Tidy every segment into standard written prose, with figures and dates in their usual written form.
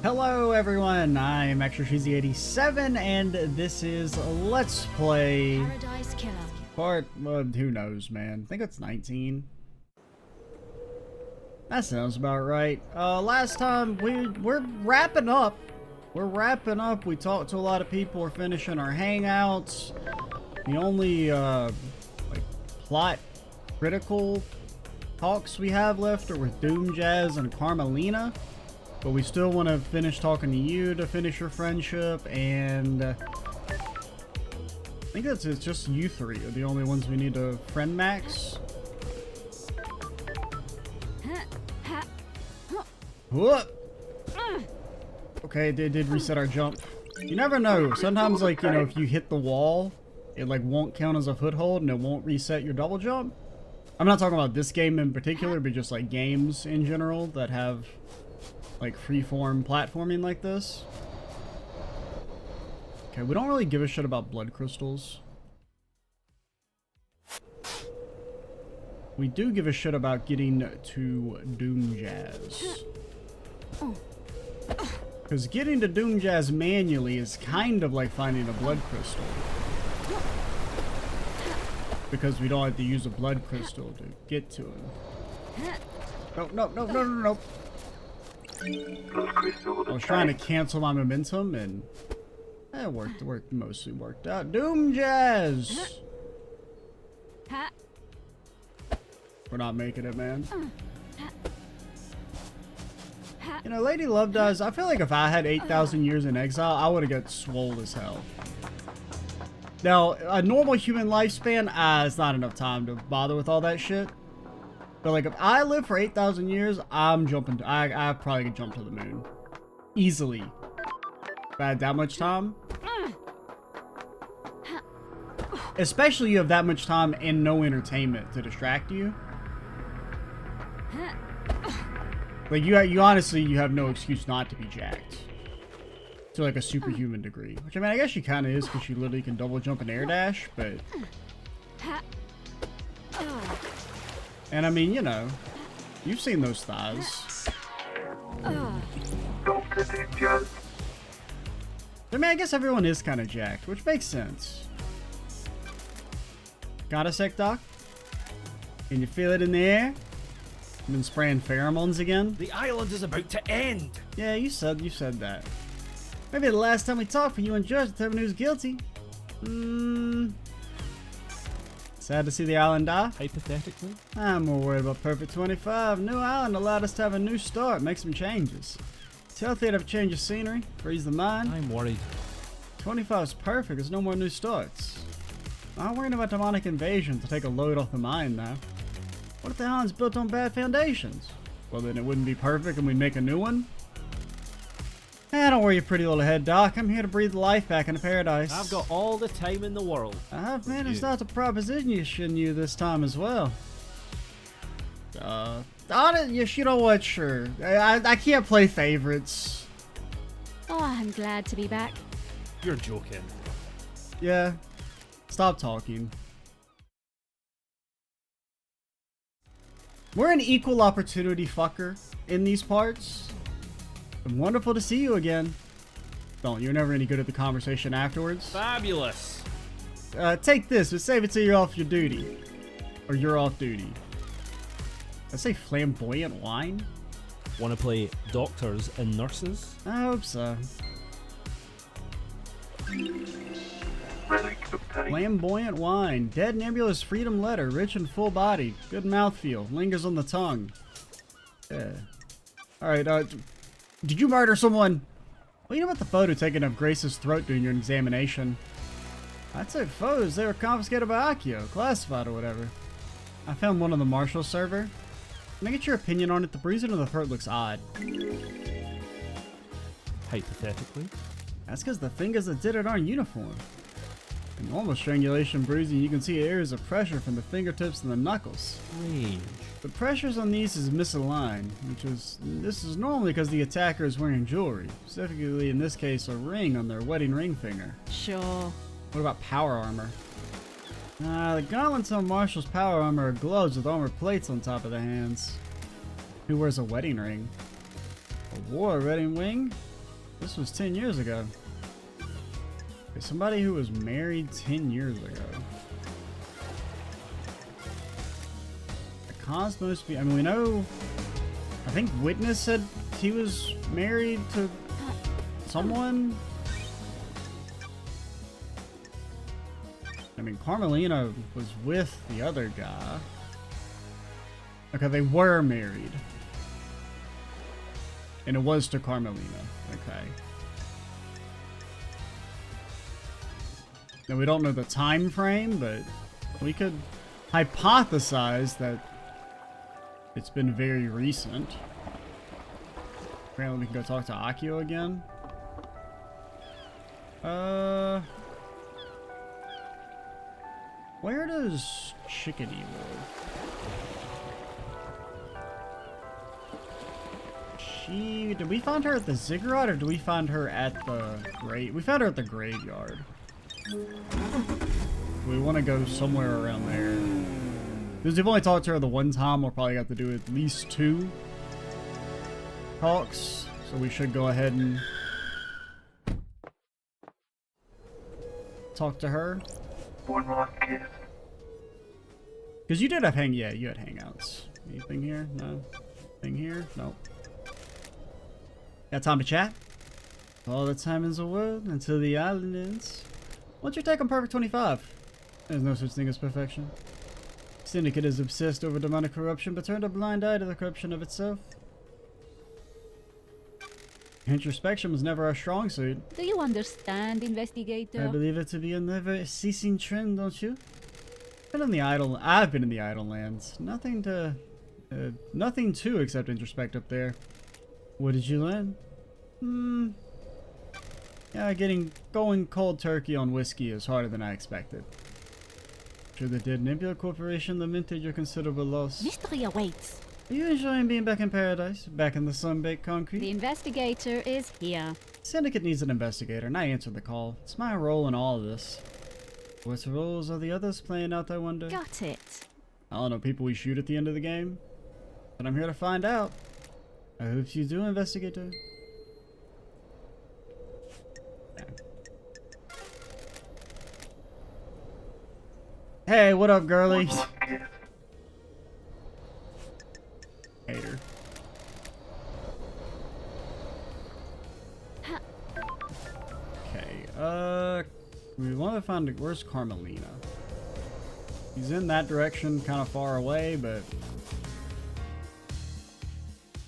Hello everyone, I'm A.K.A. and this is Let's Play Paradise Killer. part, well, who knows, man. I think it's 19. That sounds about right. Last time we're wrapping up. We talked to a lot of people, we're finishing our hangouts. The only like plot critical talks we have left are with Doom Jazz and Carmelina. But we still want to finish talking to you to finish your friendship, and I think it's just you three are the only ones we need to friend max. Whoop! Okay, they did reset our jump. You never know. Sometimes, like, you know, if you hit the wall, it like won't count as a foothold and it won't reset your double jump. I'm not talking about this game in particular, but just like games in general that have like freeform platforming like this. Okay, we don't really give a shit about blood crystals. We do give a shit about getting to Doom Jazz. Because getting to Doom Jazz manually is kind of like finding a blood crystal. Because we don't have to use a blood crystal to get to him. No. I was trying to cancel my momentum and it worked, mostly worked out. Doom Jazz! We're not making it, man. You know, Lady Love does. I feel like if I had 8,000 years in exile, I would have got swole as hell. Now, a normal human lifespan, it's not enough time to bother with all that shit. But like, if I live for 8,000 years, I'm jumping. I probably could jump to the moon easily. If I had that much time, especially you have that much time and no entertainment to distract you. Like you honestly, you have no excuse not to be jacked to like a superhuman degree. Which I mean, I guess she kind of is because she literally can double jump and air dash, but. And I mean, you know, you've seen those thighs. I mean, I guess everyone is kind of jacked, which makes sense. Got a sec, Doc? Can you feel it in the air? You've been spraying pheromones again? The island is about to end! Yeah, you said that. Maybe the last time we talked for you and Judge determined who's guilty. Sad to see the island die. Hypothetically? I'm more worried about Perfect 25. New island allowed us to have a new start, make some changes. It's healthy to have a change of scenery, freeze the mind. I'm worried. 25 is perfect, there's no more new starts. I'm worried about demonic invasion to take a load off the mind now. What if the island's built on bad foundations? Well, then it wouldn't be perfect and we'd make a new one? Don't worry your pretty little head, Doc. I'm here to breathe life back into paradise. I've got all the time in the world. I've managed out to proposition you this time as well. You know what? Sure. I can't play favorites. Oh, I'm glad to be back. You're joking. Yeah. Stop talking. We're an equal opportunity fucker in these parts. Wonderful to see you again. Don't, you're never any good at the conversation afterwards. Fabulous. Take this, but save it till you're off your duty. Or you're off duty. I say flamboyant wine? Want to play doctors and nurses? I hope so. Flamboyant wine. Dead nebulous freedom letter. Rich and full body. Good mouthfeel. Lingers on the tongue. Yeah. Alright, did you murder someone? Well, you know about the photo taken of Grace's throat during your examination? I took photos. They were confiscated by A.K.A, classified or whatever. I found one on the Marshall server. Can I get your opinion on it? The bruising of the throat looks odd. Hypothetically? That's because the fingers that did it aren't uniform. In normal strangulation bruising, you can see areas of pressure from the fingertips and the knuckles. Strange. The pressures on these is misaligned, this is normally because the attacker is wearing jewelry, specifically in this case a ring on their wedding ring finger. Sure. What about power armor? The gauntlets on Marshall's power armor are gloves with armor plates on top of the hands. Who wears a wedding ring? A war, Red and Wing? This was 10 years ago. Okay, somebody who was married 10 years ago. The Cosmos... I mean, we know... I think Witness said he was married to someone. I mean, Carmelina was with the other guy. Okay, they were married. And it was to Carmelina. Okay. Now, we don't know the time frame, but we could hypothesize that it's been very recent. Apparently we can go talk to Akio again. Where does Chickadee live? Did we find her at the ziggurat or did we find her at the grave? We found her at the graveyard. We want to go somewhere around there. Because we've only talked to her the one time, we'll probably have to do at least 2 talks. So we should go ahead and talk to her. Because you did have you had hangouts. Anything here? No. Anything here? Nope. Got time to chat? All the time in the world until the island ends. What's your take on Perfect 25? There's no such thing as perfection. Syndicate is obsessed over demonic corruption, but turned a blind eye to the corruption of itself. Introspection was never our strong suit. Do you understand, investigator? I believe it to be a never-ceasing trend, don't you? I've been in the idle lands. Nothing to except introspect up there. What did you learn? Yeah, going cold turkey on whiskey is harder than I expected. To the dead Nebula Corporation lamented your considerable loss. Mystery awaits. Are you enjoying being back in paradise? Back in the sun-baked concrete? The investigator is here. Syndicate needs an investigator, and I answered the call. It's my role in all of this. What roles are the others playing out, I wonder? Got it. I don't know, people we shoot at the end of the game. But I'm here to find out. I hope you do, investigator. Hey, what up, girlies? Hater. Okay, we want to find... Where's Carmelina? He's in that direction, kind of far away, but...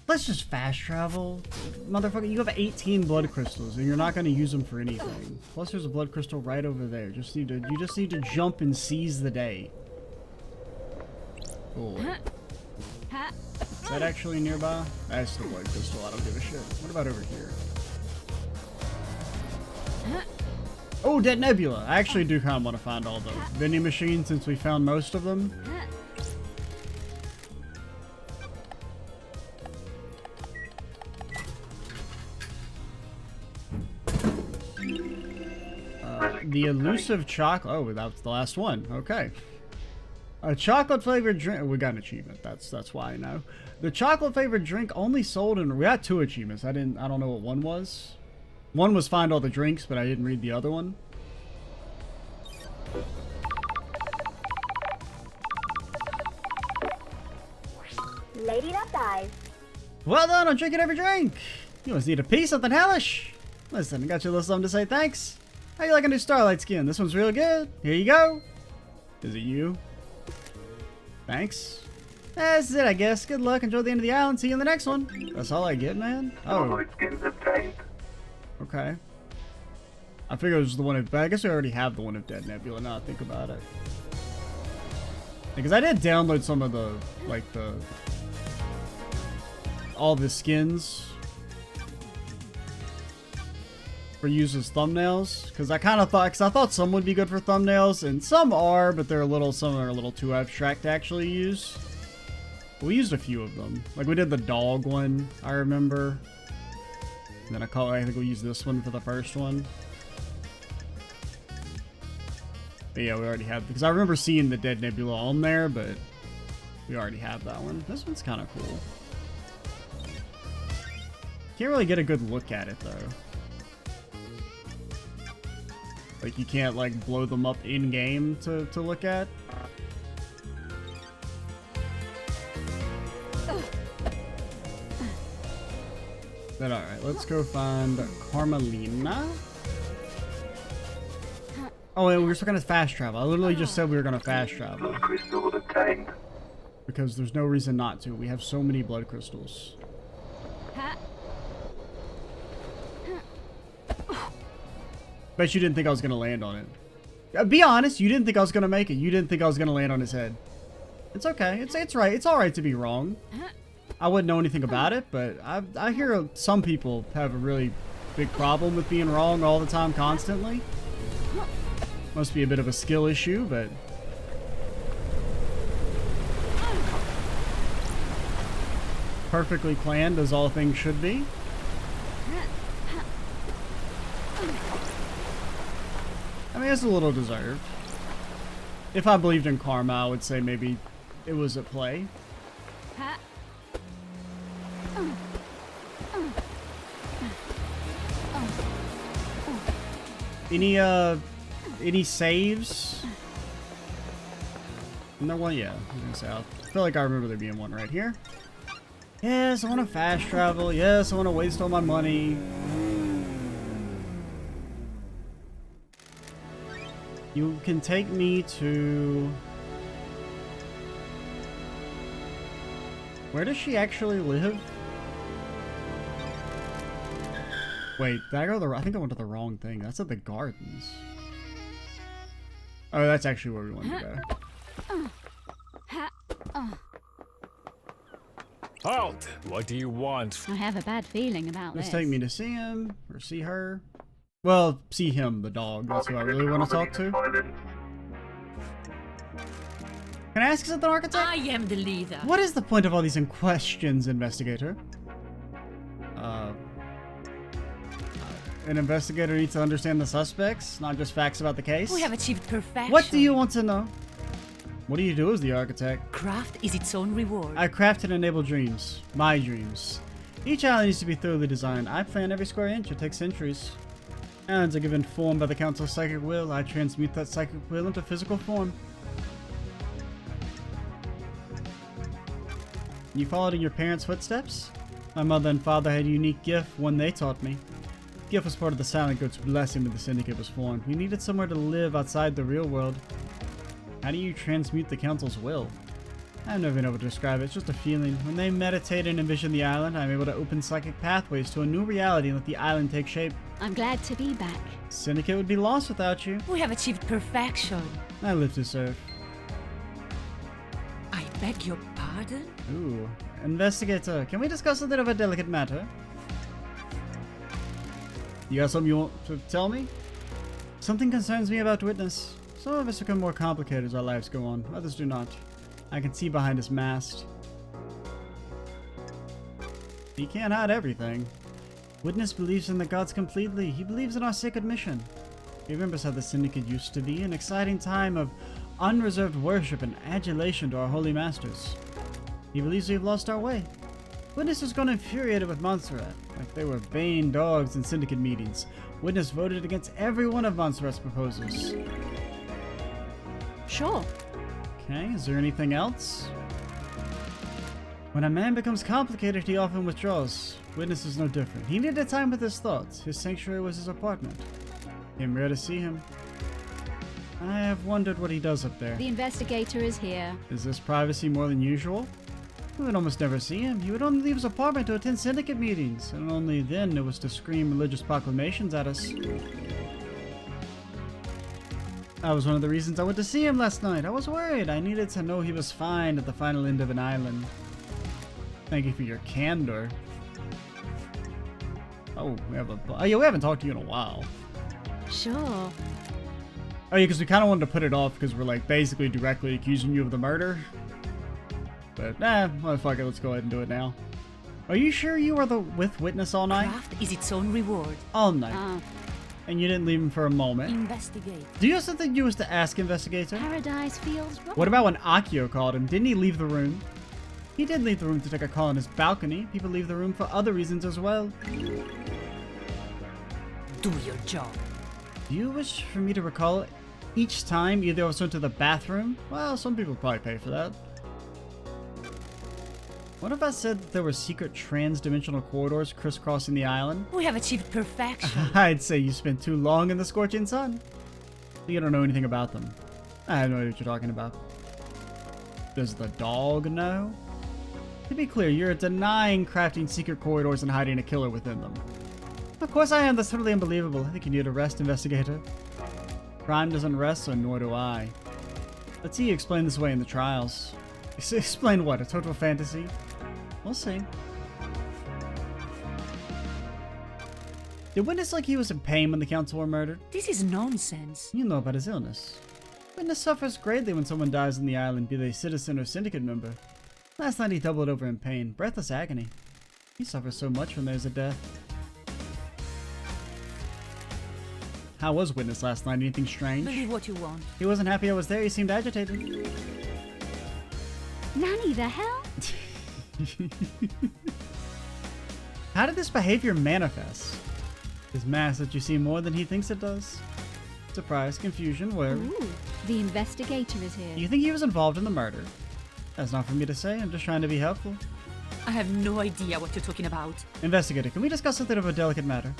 Let's just fast travel. Motherfucker, you have 18 blood crystals, and you're not going to use them for anything. Plus, there's a blood crystal right over there. You just need to jump and seize the day. Cool. Is that actually nearby? That's the blood crystal. I don't give a shit. What about over here? Oh, Dead Nebula. I actually do kind of want to find all the vending machines since we found most of them. The elusive chocolate. Oh, that's the last one. Okay. A chocolate flavored drink. We got an achievement. That's why I know. The chocolate flavored drink only sold in. We got 2 achievements. I don't know what one was. One was find all the drinks, but I didn't read the other one. Lady Love Dies. Well done on drinking every drink. You must need a piece, something hellish. Listen, I got you a little something to say thanks. How you like a new Starlight skin? This one's real good. Here you go. Is it you? Thanks. That's it, I guess. Good luck. Enjoy the end of the island. See you in the next one. That's all I get, man? Oh. Okay. I figured it was the one of... But I guess we already have the one of Dead Nebula now I think about it. Because I did download some of the... Like, the... All the skins... for use as thumbnails, because I kind of thought, I thought some would be good for thumbnails, and some are, but some are a little too abstract to actually use. But we used a few of them. Like we did the dog one, I remember. And then I think we used this one for the first one. But yeah, we already have, because I remember seeing the Dead Nebula on there, but we already have that one. This one's kind of cool. Can't really get a good look at it though. Like you can't like blow them up in game to look at. But alright, let's go find Carmelina. Oh, and we were still gonna fast travel. I literally just said we were gonna fast travel. Blood crystal obtained. Because there's no reason not to. We have so many blood crystals. Bet you didn't think I was gonna land on it. Be honest, you didn't think I was gonna make it. You didn't think I was gonna land on his head. It's okay. It's right. It's alright to be wrong. I wouldn't know anything about it, but I hear some people have a really big problem with being wrong all the time, constantly. Must be a bit of a skill issue, but... perfectly planned as all things should be. I mean, it's a little deserved. If I believed in karma, I would say maybe it was at play. Any saves? No one, yeah. I feel like I remember there being one right here. Yes, I want to fast travel. Yes, I want to waste all my money. You can take me to... where does she actually live? Wait, did I go to the... I think I went to the wrong thing. That's at the gardens. Oh, that's actually where we wanted to go. Halt! What do you want? I have a bad feeling about Let's this. take me to see him, or see her. Well, see him, the dog. That's who I really want to talk to. Can I ask you something, Architect? I am the leader. What is the point of all these questions, Investigator? An investigator needs to understand the suspects, not just facts about the case. We have achieved perfection. What do you want to know? What do you do as the architect? Craft is its own reward. I craft and enable dreams. My dreams. Each island needs to be thoroughly designed. I plan every square inch. It takes centuries. Islands are given form by the Council's psychic will. I transmute that psychic will into physical form. You followed in your parents' footsteps? My mother and father had a unique gift, one they taught me. The gift was part of the Silent Goat's blessing when the Syndicate was formed. We needed somewhere to live outside the real world. How do you transmute the Council's will? I've never been able to describe it, it's just a feeling. When they meditate and envision the island, I'm able to open psychic pathways to a new reality and let the island take shape. I'm glad to be back. Syndicate would be lost without you. We have achieved perfection. I live to serve. I beg your pardon? Ooh. Investigator, can we discuss a bit of a delicate matter? You got something you want to tell me? Something concerns me about Witness. Some of us become more complicated as our lives go on, others do not. I can see behind his mask. He can't hide everything. Witness believes in the gods completely. He believes in our sacred mission. He remembers how the Syndicate used to be, an exciting time of unreserved worship and adulation to our holy masters. He believes we've lost our way. Witness has gone infuriated with Montserrat, like they were baying dogs in Syndicate meetings. Witness voted against every one of Montserrat's proposals. Sure. Okay, is there anything else? When a man becomes complicated, he often withdraws. Witness is no different. He needed time with his thoughts. His sanctuary was his apartment. Came rare to see him. I have wondered what he does up there. The investigator is here. Is this privacy more than usual? We would almost never see him. He would only leave his apartment to attend Syndicate meetings, and only then it was to scream religious proclamations at us. That was one of the reasons I went to see him last night. I was worried. I needed to know he was fine at the final end of an island. Thank you for your candor. Oh, we haven't talked to you in a while. Sure. Oh yeah, because we kind of wanted to put it off because we're like basically directly accusing you of the murder. But well, fuck it, let's go ahead and do it now. Are you sure you were with Witness all night? Craft is its own reward. All night. And you didn't leave him for a moment. Investigate. Do you have something you was to ask, Investigator? Paradise feels wrong. What about when Akio called him? Didn't he leave the room? He did leave the room to take a call on his balcony. People leave the room for other reasons as well. Do your job. Do you wish for me to recall each time either I was went to the bathroom? Well, some people probably pay for that. What if I said that there were secret trans-dimensional corridors crisscrossing the island? We have achieved perfection. I'd say you spent too long in the scorching sun. You don't know anything about them. I have no idea what you're talking about. Does the dog know? To be clear, you're denying crafting secret corridors and hiding a killer within them. Of course I am. That's totally unbelievable. I think you need a rest, investigator. Crime doesn't rest, so nor do I. Let's see you explain this away in the trials. Explain what? A total fantasy? We'll see. Did Witness like he was in pain when the council were murdered? This is nonsense. You know about his illness. Witness suffers greatly when someone dies on the island, be they citizen or syndicate member. Last night he doubled over in pain, breathless agony. He suffers so much when there's a death. How was Witness last night? Anything strange? Believe what you want. He wasn't happy I was there. He seemed agitated. Nanny, the hell? How did this behavior manifest? His mask that you see more than he thinks it does? Surprise, confusion, worry. Ooh, the investigator is Do here. you think he was involved in the murder? That's not for me to say. I'm just trying to be helpful. I have no idea what you're talking about. Investigator, can we discuss something of a delicate matter?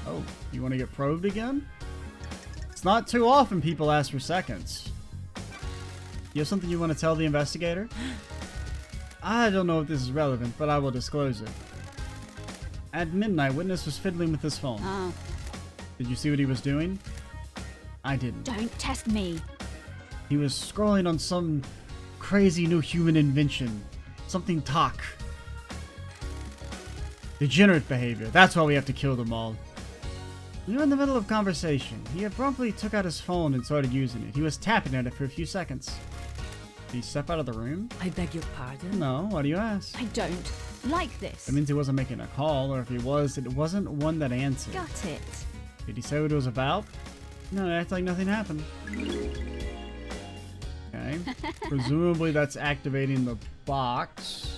Oh, you want to get probed again? It's not too often people ask for seconds. You have something you want to tell the investigator? I don't know if this is relevant, but I will disclose it. At midnight, Witness was fiddling with his phone. Oh, Did you see what he was doing? I didn't. don't test me. He was scrolling on some crazy new human invention. Something talk. Degenerate behavior. That's why we have to kill them all. We were in the middle of conversation. He abruptly took out his phone and started using it. He was tapping at it for a few seconds. Did he step out of the room? I beg your pardon? No, why do you ask? I don't like this. That means he wasn't making a call, or if he was, it wasn't one that answered. Got it. Did he say what it was about? No, it acted like nothing happened. Okay. Presumably that's activating the box.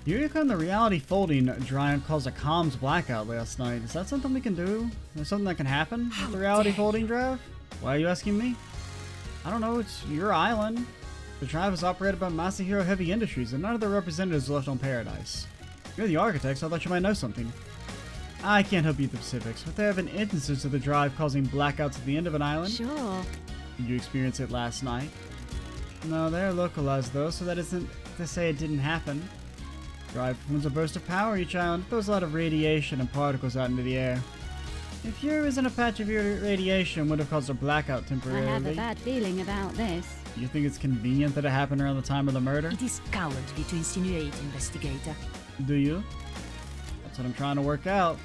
Yuriko and the reality folding drive caused a comms blackout last night. Is that something we can do? Is something that can happen with the reality folding drive? Why are you asking me? I don't know, it's your island. The drive is operated by Masahiro Heavy Industries, and none of their representatives left on Paradise. You're the architect, so I thought you might know something. I can't help you with the specifics, but there have been instances of the drive causing blackouts at the end of an island. Sure. Did you experience it last night? No, they're localized though, so that isn't to say it didn't happen. Drive forms a burst of power each island, throws a lot of radiation and particles out into the air. If here isn't a patch of radiation would have caused a blackout I temporarily. have a bad feeling about this. You think it's convenient that it happened around the time of the murder? It is cowardly to insinuate, investigator. Do you? That's what I'm trying to work out.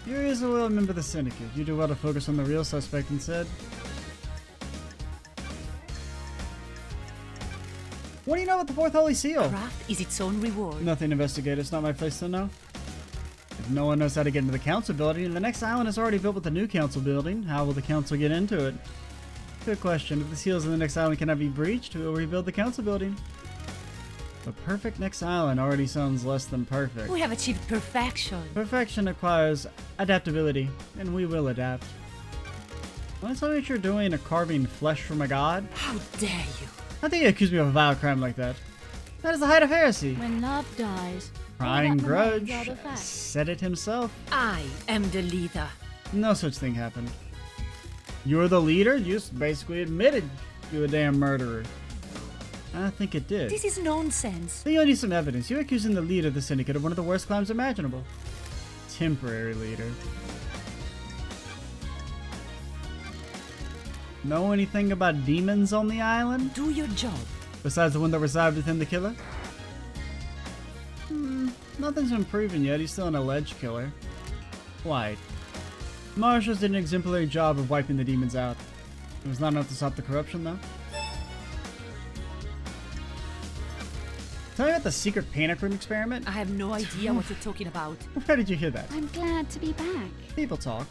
Here is a loyal member of the Syndicate. You do well to focus on the real suspect instead. What do you know about the Fourth Holy Seal? Craft is its own reward. Nothing, investigator. It's not my place to know. If no one knows how to get into the council building, the next island is already built with the new council building. How will the council get into it? Good question. If the seals in the next island cannot be breached, we will rebuild the council building. The perfect next island already sounds less than perfect. We have achieved perfection. Perfection requires adaptability, and we will adapt. Want to tell me what you're doing to carving flesh from a god? How dare you? How dare you accuse me of a vile crime like that? That is the height of heresy. When love dies, Crying all that remains grudge. are the facts. Said it himself. I am the leader. No such thing happened. You're the leader? You just basically admitted you're a damn murderer. I think it did. This is nonsense. Then you'll need some evidence. You're accusing the leader of the Syndicate of one of the worst crimes imaginable. Temporary leader. Know anything about demons on the island? Do your job. Besides the one that reside within the killer? Nothing's been proven yet. He's still an alleged killer. Quite. Marshals did an exemplary job of wiping the demons out. It was not enough to stop the corruption, though. Tell me about the secret panic room experiment. I have no idea what you're talking about. Where did you hear that? I'm glad to be back. People talk.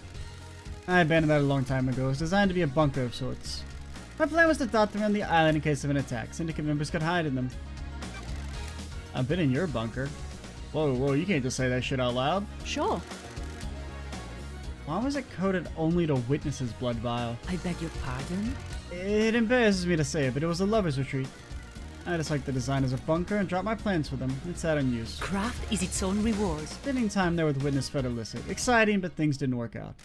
I abandoned that a long time ago. It was designed to be a bunker of sorts. My plan was to dot around the island in case of an attack. Syndicate members could hide in them. I've been in your bunker. Whoa, whoa, you can't just say that shit out loud. Sure. Why was it coded only to witnesses' blood vial? I beg your pardon? It embarrasses me to say it, but it was a lover's retreat. I just liked the design as a bunker and dropped my plans for them. It sat unused. Craft is its own reward. Spending time there with witness felt illicit. Exciting, but things didn't work out.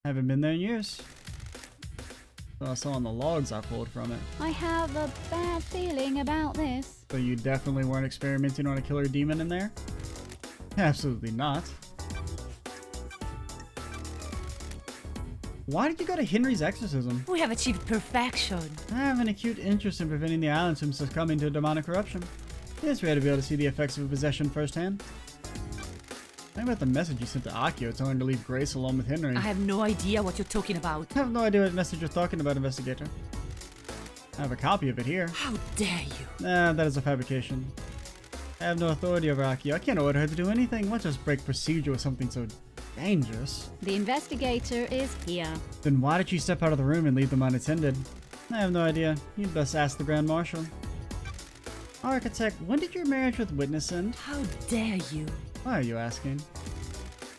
I haven't been there in years. So I saw on the logs I pulled from it. I have a bad feeling about this. So you definitely weren't experimenting on a killer demon in there? Absolutely not. Why did you go to Henry's exorcism? We have achieved perfection. I have an acute interest in preventing the island from succumbing to demonic corruption. It's rare to be able to see the effects of possession firsthand. Think about the message you sent to A.K.A telling her to leave Grace alone with Henry. I have no idea what you're talking about. I have no idea what message you're talking about, investigator. I have a copy of it here. How dare you? Nah, that is a fabrication. I have no authority over A.K.A. I can't order her to do anything, much as break procedure with something so dangerous. The investigator is here. Then why did you step out of the room and leave them unattended? I have no idea. You'd best ask the Grand Marshal. Architect, when did your marriage with Witness end? How dare you? Why are you asking?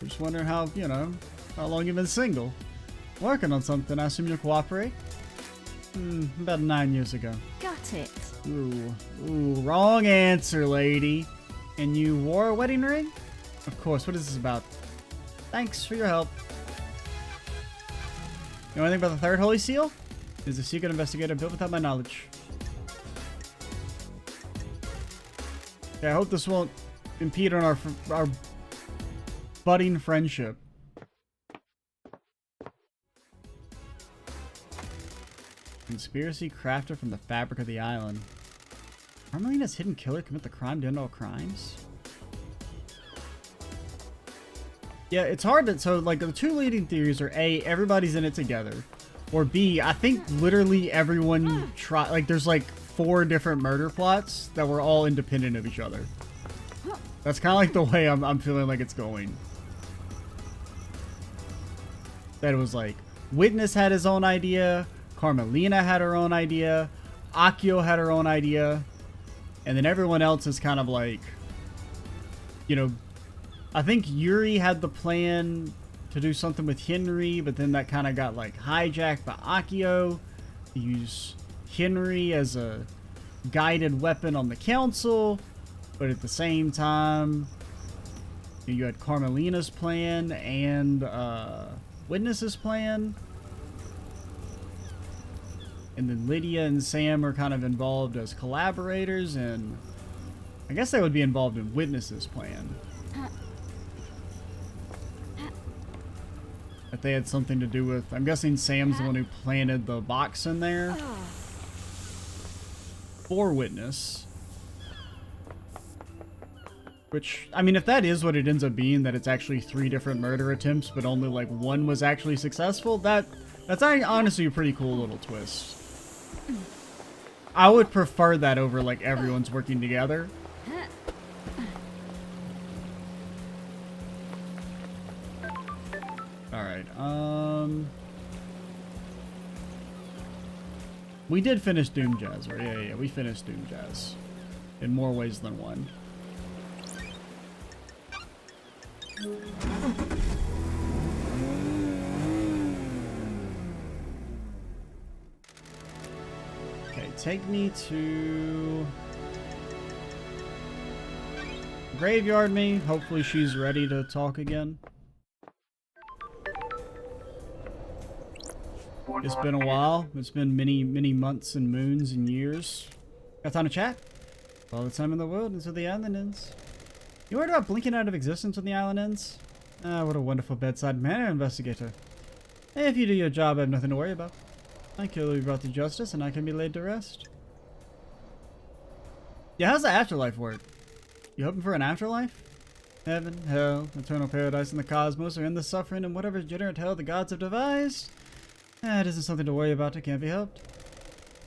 I'm just wondering how, how long you've been single. Working on something, I assume you'll cooperate? About 9 years ago. Got it. Ooh, wrong answer, lady. And you wore a wedding ring? Of course, what is this about? Thanks for your help. You know anything about the third Holy Seal? It is a secret investigator built without my knowledge. Okay, I hope this won't impede on our budding friendship. Conspiracy crafted from the fabric of the island. Carmelina's hidden killer commit the crime to end all crimes? Yeah, it's hard to... So, like, the two leading theories are A, everybody's in it together. Or B, I think literally everyone like, there's like 4 different murder plots that were all independent of each other. That's kind of like the way I'm feeling like it's going. That it was like, Witness had his own idea, Carmelina had her own idea, A.K.A had her own idea, and then everyone else is kind of like, I think Yuri had the plan to do something with Henry, but then that kind of got like hijacked by A.K.A to use Henry as a guided weapon on the council, but at the same time, you had Carmelina's plan and Witness's plan. And then Lydia and Sam are kind of involved as collaborators, and I guess they would be involved in Witness's plan. That they had something to do with... I'm guessing Sam's the one who planted the box in there for Witness. Which, I mean, if that is what it ends up being, that it's actually 3 different murder attempts, but only like 1 was actually successful, that's honestly a pretty cool little twist. I would prefer that over like everyone's working together. Alright, we did finish Doom Jazz, right? Yeah, we finished Doom Jazz. In more ways than one. Okay, take me to... Graveyard me. Hopefully she's ready to talk again. It's been a while. It's been many, many months and moons and years. Got time to chat? All the time in the world until the island ends. You worried about blinking out of existence when the island ends? Ah, what a wonderful bedside manner, investigator. If you do your job, I have nothing to worry about. My killer will be brought to justice, and I can be laid to rest. Yeah, how's the afterlife work? You hoping for an afterlife? Heaven, hell, eternal paradise in the cosmos, or in the suffering and whatever degenerate hell the gods have devised? It isn't something to worry about, it can't be helped.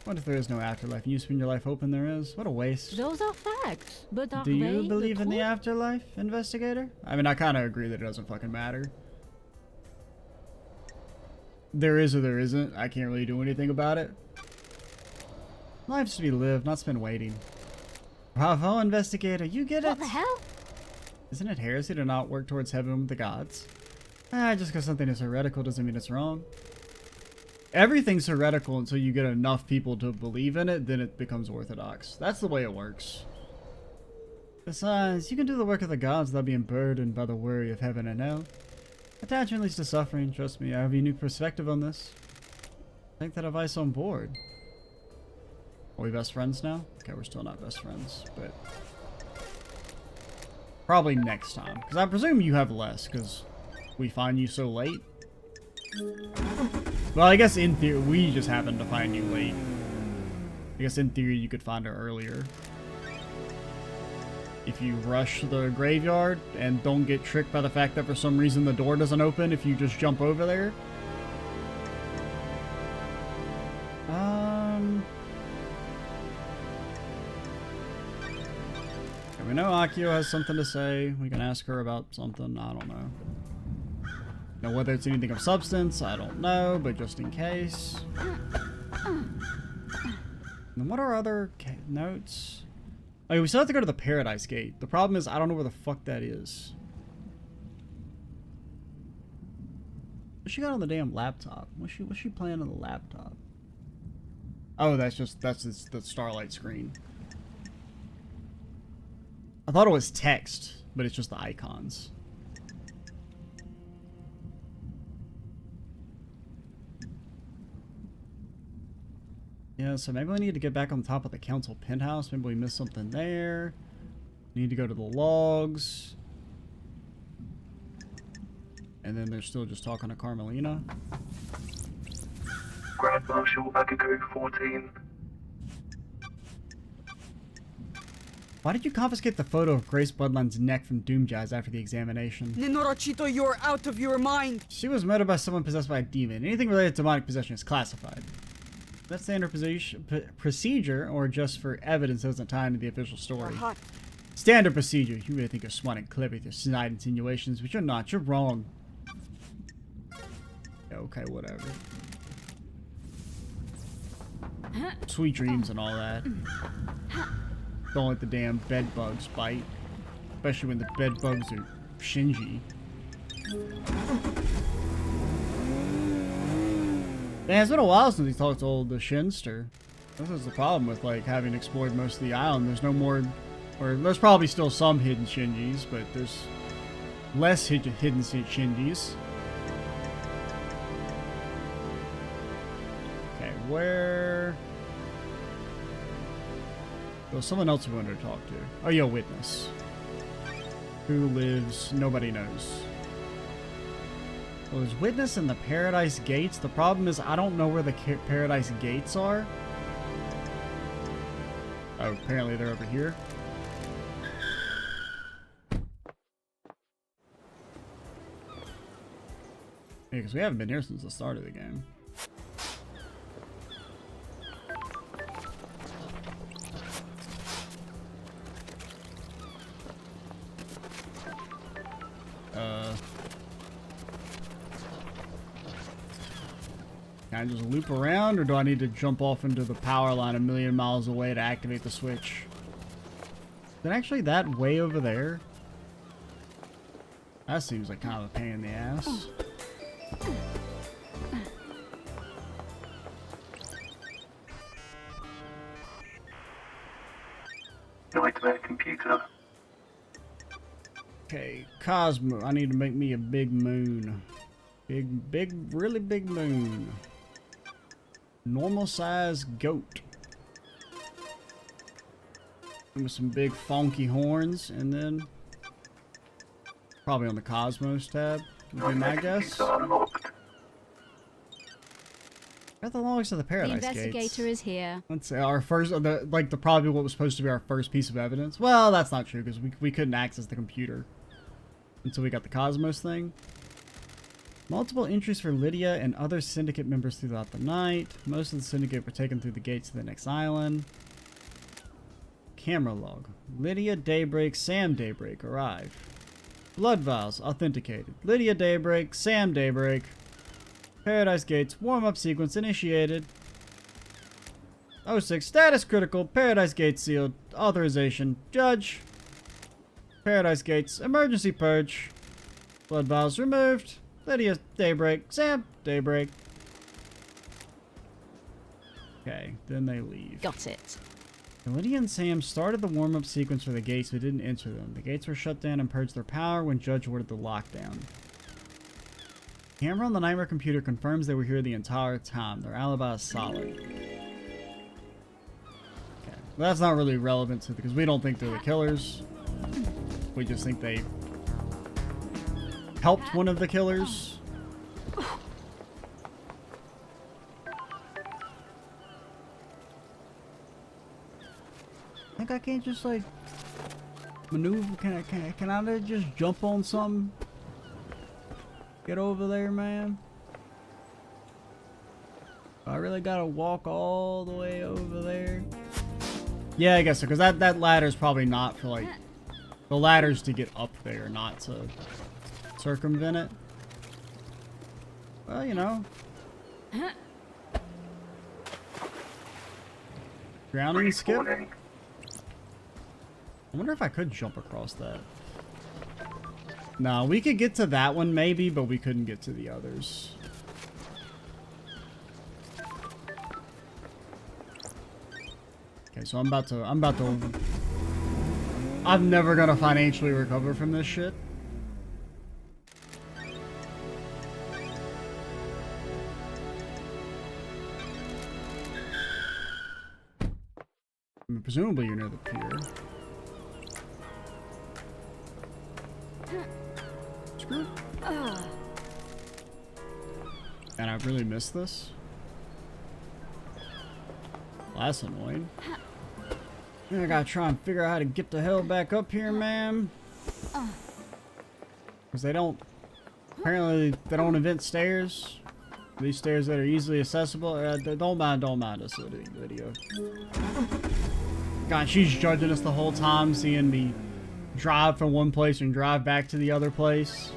What if there is no afterlife and you spend your life hoping there is? What a waste. Those are facts, but are Do you they believe in the truth? afterlife, investigator? I mean, I kind of agree that it doesn't fucking matter. there is or there isn't. I can't really do anything about it. Life's to be lived, not spent waiting. Bravo, investigator. You get it? What the hell? Isn't it heresy to not work towards heaven with the gods? Just because something is heretical doesn't mean it's wrong. Everything's heretical until you get enough people to believe in it, then it becomes orthodox. That's the way it works. Besides, you can do the work of the gods without being burdened by the worry of heaven and hell. Attachment leads to suffering. Trust me, I have a unique perspective on this. Take that advice on board. Are we best friends now? Okay, we're still not best friends, but probably next time. Because I presume you have less, because we find you so late. Well, I guess in theory, we just happened to find you late. I guess in theory, you could find her earlier. If you rush the graveyard and don't get tricked by the fact that for some reason the door doesn't open if you just jump over there. We know Akio has something to say. We can ask her about something. I don't know. Now, whether it's anything of substance, I don't know, but just in case. And what are other notes? Oh, we still have to go to the Paradise Gate. The problem is I don't know where the fuck that is. What she got on the damn laptop? What's she playing on the laptop? Oh, that's the Starlight screen. I thought it was text, but it's just the icons. Yeah, so maybe we need to get back on top of the council penthouse. Maybe we missed something there. Need to go to the logs. And then they're still just talking to Carmelina. Grand Marshal A.K.A 14. Why did you confiscate the photo of Grace Bloodline's neck from Doomjazz after the examination? Nenorachito, you're out of your mind! She was murdered by someone possessed by a demon. Anything related to demonic possession is classified. That's standard procedure, or just for evidence that doesn't tie into the official story. Standard procedure. You really think you're smart and clever with your snide insinuations, but you're not. You're wrong. Okay, whatever. Sweet dreams and all that. Don't let the damn bed bugs bite. Especially when the bed bugs are Shinji. Man, it's been a while since we talked to old Shinster. This is the problem with like having explored most of the island. There's no more, or there's probably still some hidden Shinjis, but there's less hidden Shinjis. Okay, where? There was someone else we wanted to talk to. Oh, yeah, witness. Who lives? Nobody knows. Well, there's witness in the Paradise Gates. The problem is I don't know where the Paradise Gates are. Oh, apparently they're over here. Yeah, because we haven't been here since the start of the game. Can I just loop around, or do I need to jump off into the power line a million miles away to activate the switch? Is it actually that way over there? That seems like kind of a pain in the ass. Nightmare computer. Okay, Cosmo. I need to make me a big moon. Big, really big moon. Normal size goat. With some big funky horns, and then probably on the Cosmos tab would be my guess. Got the logs of the The Paradise investigator Gates. is here. Let's say our first, probably what was supposed to be our first piece of evidence. Well, that's not true because we couldn't access the computer until we got the Cosmos thing. Multiple entries for Lydia and other syndicate members throughout the night. Most of the syndicate were taken through the gates to the next island. Camera log. Lydia, Daybreak, Sam, Daybreak arrived. Blood vials authenticated. Lydia, Daybreak, Sam, Daybreak. Paradise Gates. Warm-up sequence initiated. 06. Status critical. Paradise Gates sealed. Authorization. Judge. Paradise Gates. Emergency purge. Blood vials removed. Lydia, Daybreak. Sam, Daybreak. Okay, then they leave. Got it. Lydia and Sam started the warm-up sequence for the gates but didn't enter them. The gates were shut down and purged their power when Judge ordered the lockdown. Camera on the Nightmare computer confirms they were here the entire time. Their alibi is solid. Okay. Well, that's not really relevant to because we don't think they're the killers. We just think they helped one of the killers. I think I can't just like maneuver. Can I just jump on something? Get over there, man. I really gotta walk all the way over there. Yeah, I guess so. Because that ladder's probably not for like the ladder's to get up there, not to circumvent it. Well, you know. Drowning skip. Warning. I wonder if I could jump across that. No, we could get to that one maybe, but we couldn't get to the others. Okay, so I'm about to I'm never gonna financially recover from this shit. I mean, presumably you're near the pier. Screw. And I really missed this. Well, that's annoying. I gotta try and figure out how to get the hell back up here, man. Because they don't... Apparently, they don't invent stairs. These stairs that are easily accessible. Don't mind us, Lydia. God, she's judging us the whole time, seeing me drive from one place and drive back to the other place.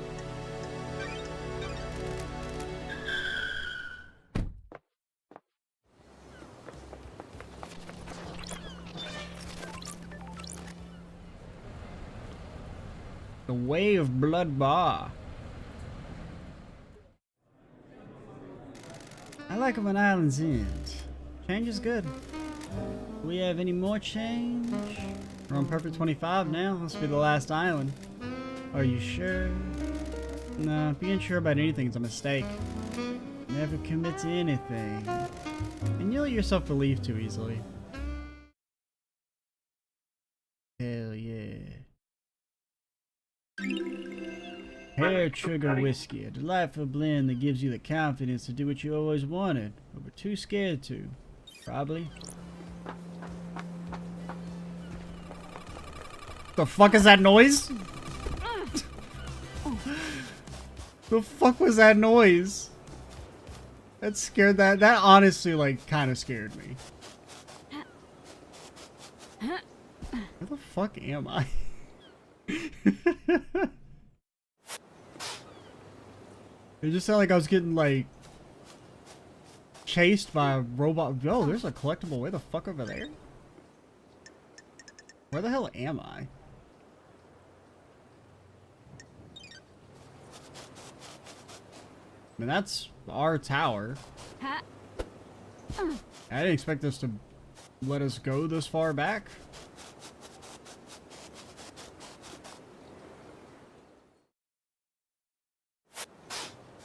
The Way of Blood Bar. I like it when islands end. Change is good. Do we have any more change? We're on Perfect 25 now. This will be the last island. Are you sure? No, being sure about anything is a mistake. Never commit to anything. And you let yourself believe too easily. Hell yeah. Hair Trigger Whiskey, a delightful blend that gives you the confidence to do what you always wanted, but were too scared to. Probably. The fuck is that noise? The fuck was that noise? That scared that honestly like kind of scared me. Where the fuck am I? It just sounded like I was getting like chased by a robot. Yo, there's a collectible way the fuck over there? Where the hell am I? I mean, that's our tower. I didn't expect this to let us go this far back.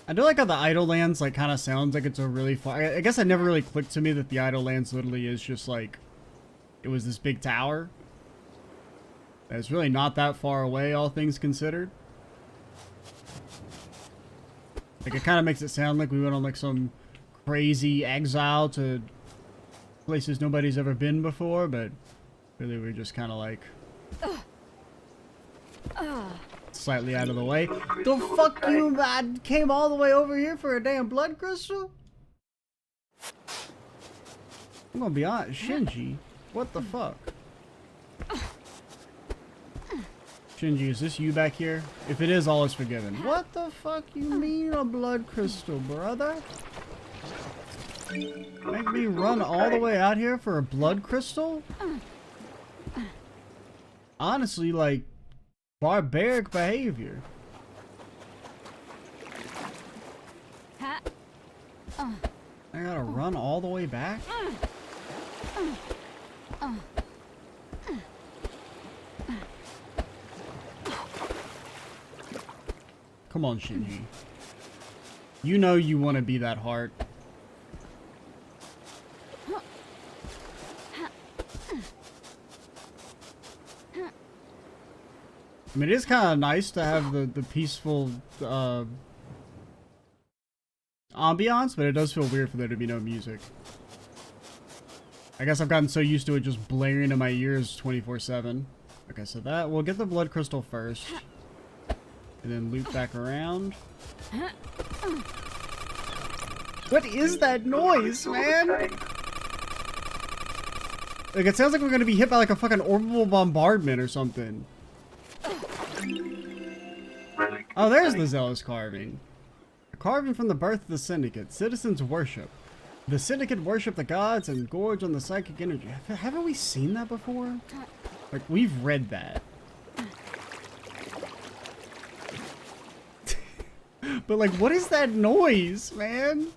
I do like how the Idle Lands like kind of sounds like it's a really far. I guess it never really clicked to me that the Idle Lands literally is just like it was this big tower. It's really not that far away, all things considered. Like it kind of makes it sound like we went on like some crazy exile to places nobody's ever been before, but really we're just kind of like slightly out of the way. The fuck you, I came all the way over here for a damn blood crystal? I'm gonna be honest, Shinji, what the fuck? Shinji, is this you back here? If it is, all is forgiven. What the fuck you mean a blood crystal, brother? Make me run all the way out here for a blood crystal? Honestly, like, barbaric behavior. I gotta run all the way back? Come on, Shinji. You know you want to be that heart. I mean, it is kind of nice to have the peaceful ambiance, but it does feel weird for there to be no music. I guess I've gotten so used to it just blaring in my ears 24/7. Okay, so that we'll get the blood crystal first, and then loop back around. What is that noise, man? Like, it sounds like we're gonna be hit by like a fucking orbital bombardment or something. Oh, there's the zealous carving. A carving from the birth of the Syndicate. Citizens worship. The Syndicate worship the gods and gorge on the psychic energy. Haven't we seen that before? Like, we've read that. But, like, what is that noise, man?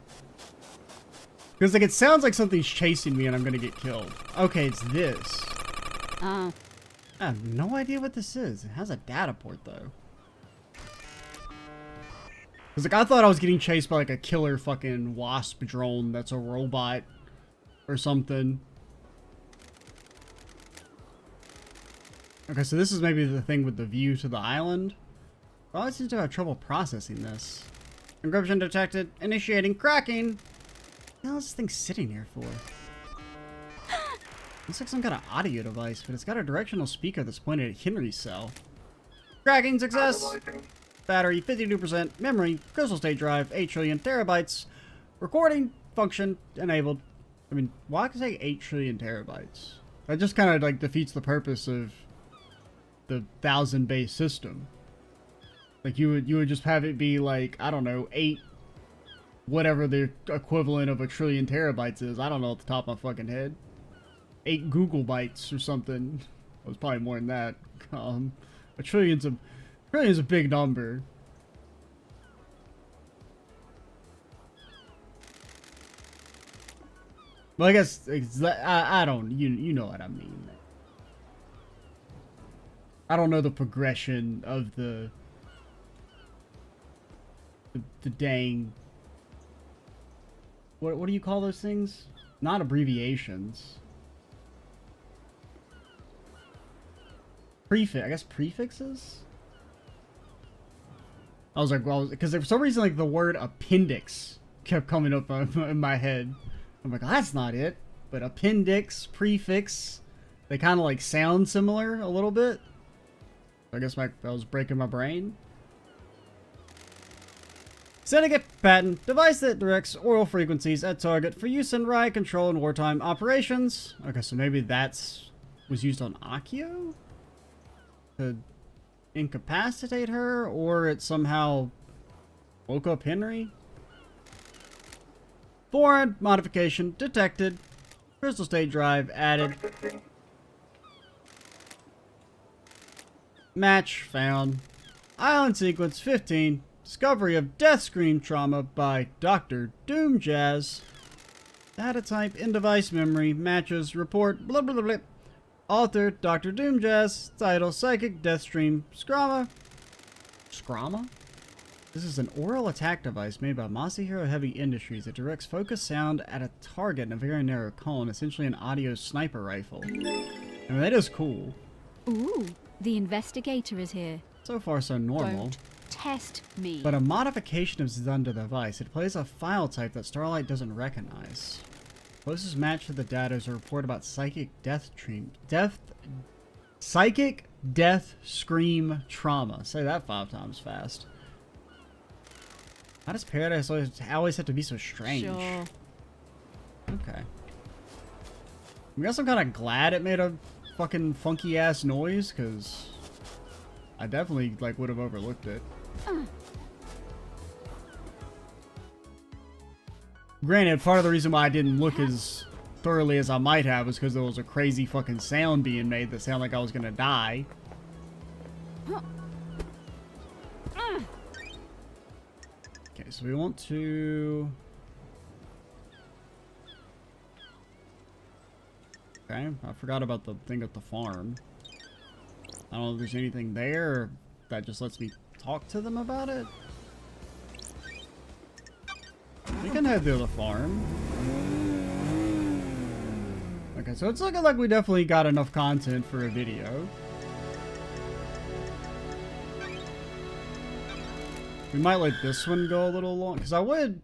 Because, like, it sounds like something's chasing me and I'm gonna get killed. Okay, it's this. I have no idea what this is. It has a data port, though. Because, like, I thought I was getting chased by, like, a killer fucking wasp drone that's a robot or something. Okay, so this is maybe the thing with the view to the island. Well, I seem to have trouble processing this. Encryption detected. Initiating cracking. What the hell is this thing sitting here for? Looks like some kind of audio device, but it's got a directional speaker that's pointed at Henry's cell. Cracking success! Battery 52%, memory, crystal state drive, 8 trillion terabytes, recording function enabled. I mean, why can I say 8 trillion terabytes? That just kind of like defeats the purpose of the 1000 base system. Like you would just have it be like, I don't know, 8 whatever the equivalent of a trillion terabytes is. I don't know at the top of my fucking head. 8 Google bytes or something. Well, it's probably more than that. A trillion's a big number. Well, I guess I don't. You know what I mean. I don't know the progression of the dang. What do you call those things? Not abbreviations. I guess prefixes? I was like, well, because for some reason, like, the word appendix kept coming up in my head. I'm like, oh, that's not it. But appendix, prefix, they kind of, like, sound similar a little bit. I guess I was breaking my brain. Syndicate patent. Device that directs oral frequencies at target for use in riot control and wartime operations. Okay, so maybe was used on Akio? To incapacitate her, or it somehow woke up Henry? Foreign modification detected. Crystal state drive added. Match found. Island sequence 15. Discovery of death scream trauma by Dr. Doomjazz. Data type in device memory matches report blah blah blah blah. Author, Dr. Doomjazz. Title, Psychic Deathstream. Scrama. Scrama? This is an oral attack device made by Masahiro Heavy Industries that directs focused sound at a target in a very narrow cone, essentially an audio sniper rifle. I mean, that is cool. Ooh, the investigator is here. So far, so normal. Don't test me. But a modification is done to the device. It plays a file type that Starlight doesn't recognize. Closest match to the data is a report about psychic death scream trauma. Say that 5 times fast. Why does Paradise always have to be so strange? Sure. Okay. I guess I'm kind of glad it made a fucking funky ass noise, because I definitely like would have overlooked it. Granted, part of the reason why I didn't look as thoroughly as I might have was because there was a crazy fucking sound being made that sounded like I was gonna die. Okay, so we want to... Okay, I forgot about the thing at the farm. I don't know if there's anything there that just lets me talk to them about it. We can head to the farm. Okay, so it's looking like we definitely got enough content for a video. We might let this one go a little long, because I would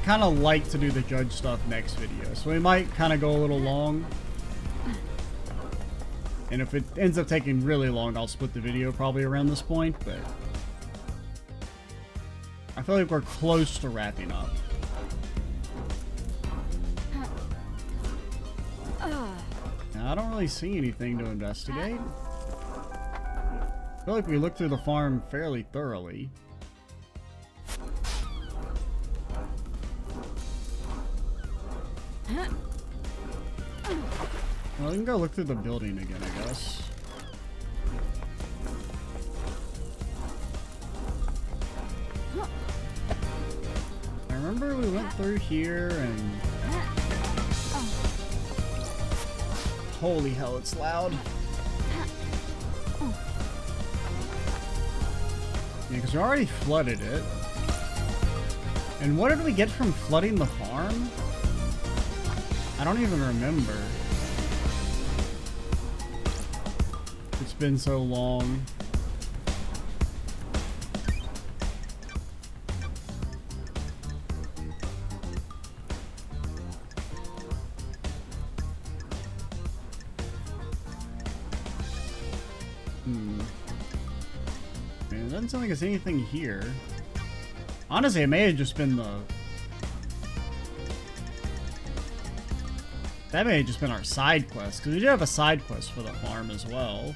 kind of like to do the judge stuff next video, so we might kind of go a little long. And if it ends up taking really long, I'll split the video probably around this point, but I feel like we're close to wrapping up. Now, I don't really see anything to investigate. I feel like we looked through the farm fairly thoroughly. Well, we can go look through the building again, I guess. I remember we went through here and... Holy hell, it's loud. Yeah, because we already flooded it. And what did we get from flooding the farm? I don't even remember. It's been so long. Man, it doesn't sound like there's anything here. Honestly, it may have just been the... That may have just been our side quest, because we do have a side quest for the farm as well.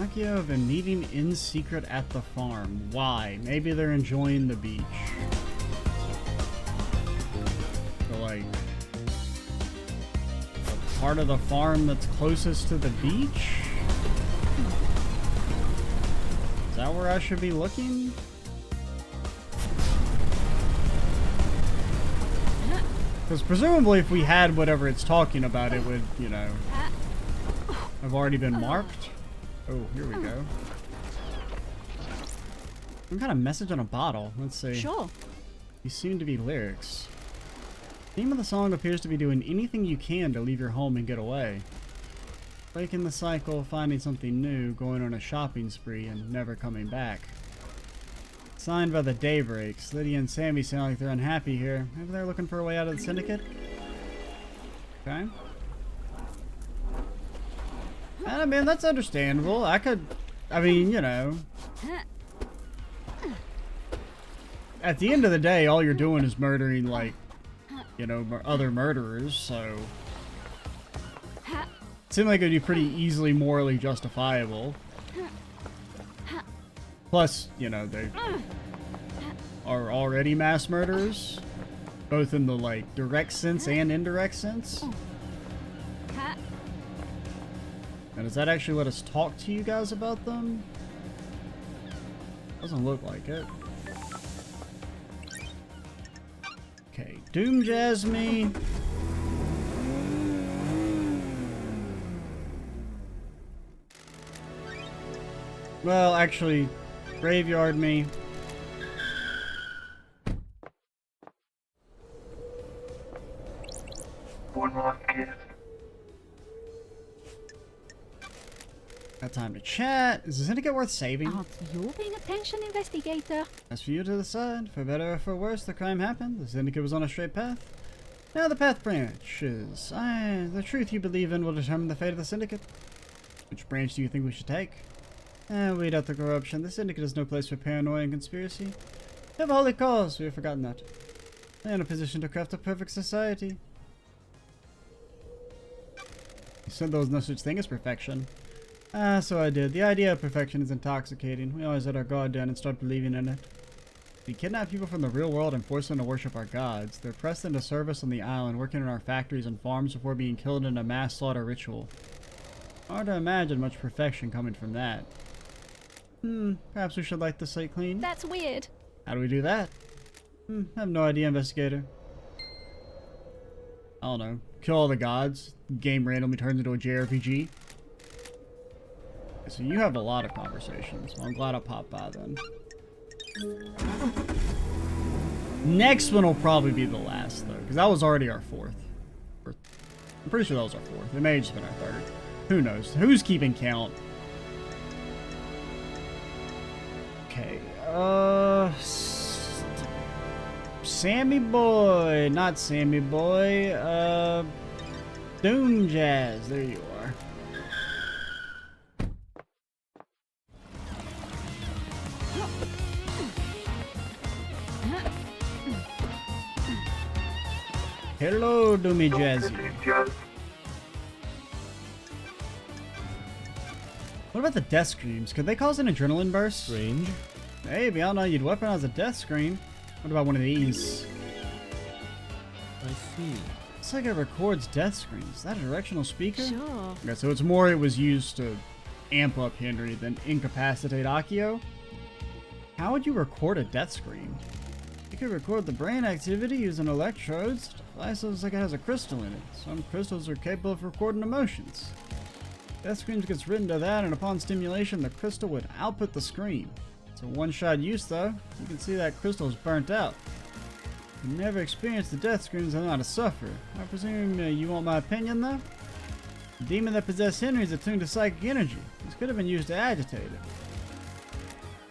A.K.A have been meeting in secret at the farm. Why? Maybe they're enjoying the beach. So, like, the part of the farm that's closest to the beach? Is that where I should be looking? Because presumably if we had whatever it's talking about, it would, you know, have already been marked. Oh, here we go. Some kind of message on a bottle. Let's see. Sure. These seem to be lyrics. The theme of the song appears to be doing anything you can to leave your home and get away. Breaking the cycle, finding something new, going on a shopping spree, and never coming back. Signed by the Daybreaks. Lydia and Sammy sound like they're unhappy here. Maybe they're looking for a way out of the syndicate? Okay. I mean, that's understandable. I mean, you know. At the end of the day, all you're doing is murdering, like, you know, other murderers, so. It seemed like it would be pretty easily morally justifiable. Plus, you know, they are already mass murderers. Both in the, like, direct sense and indirect sense. Now, does that actually let us talk to you guys about them? Doesn't look like it. Okay, Doom Jasmine. Well, actually, Graveyard me. One life gift. Got time to chat. Is the syndicate worth saving? Aren't you paying attention, investigator? As for you to decide, for better or for worse, the crime happened. The syndicate was on a straight path. Now the path branches. The truth you believe in will determine the fate of the Syndicate. Which branch do you think we should take? Weed out the corruption. The Syndicate is no place for paranoia and conspiracy. We have a holy cause. We have forgotten that. We are in a position to craft a perfect society. You said there was no such thing as perfection. So I did. The idea of perfection is intoxicating. We always let our guard down and start believing in it. We kidnap people from the real world and force them to worship our gods. They're pressed into service on the island, working in our factories and farms before being killed in a mass slaughter ritual. Hard to imagine much perfection coming from that. Perhaps we should light the slate clean? That's weird. How do we do that? I have no idea, investigator. I don't know. Kill all the gods. Game randomly turns into a JRPG. So you have a lot of conversations. Well, I'm glad I popped by then. Next one will probably be the last, though, because that was already our fourth. I'm pretty sure that was our fourth. It may have just been our third. Who knows? Who's keeping count? Okay, Sammy Boy, not Sammy Boy, Doom Jazz, there you are. Hello, Doomy Jazzy. Jazz. What about the death screams? Could they cause an adrenaline burst? Strange. Maybe, I don't know, you'd weaponize a death scream. What about one of these? I see. It's like it records death screams. Is that a directional speaker? Sure. Okay, so it's more it was used to amp up Henry than incapacitate Akio. How would you record a death scream? You could record the brain activity using electrodes. The device looks like it has a crystal in it. Some crystals are capable of recording emotions. Death screams gets written to that, and upon stimulation, the crystal would output the scream. It's a one-shot use, though. You can see that crystal is burnt out. You never experienced the death screams and not a sufferer. I presume you want my opinion, though? The demon that possessed Henry is attuned to psychic energy. This could have been used to agitate it.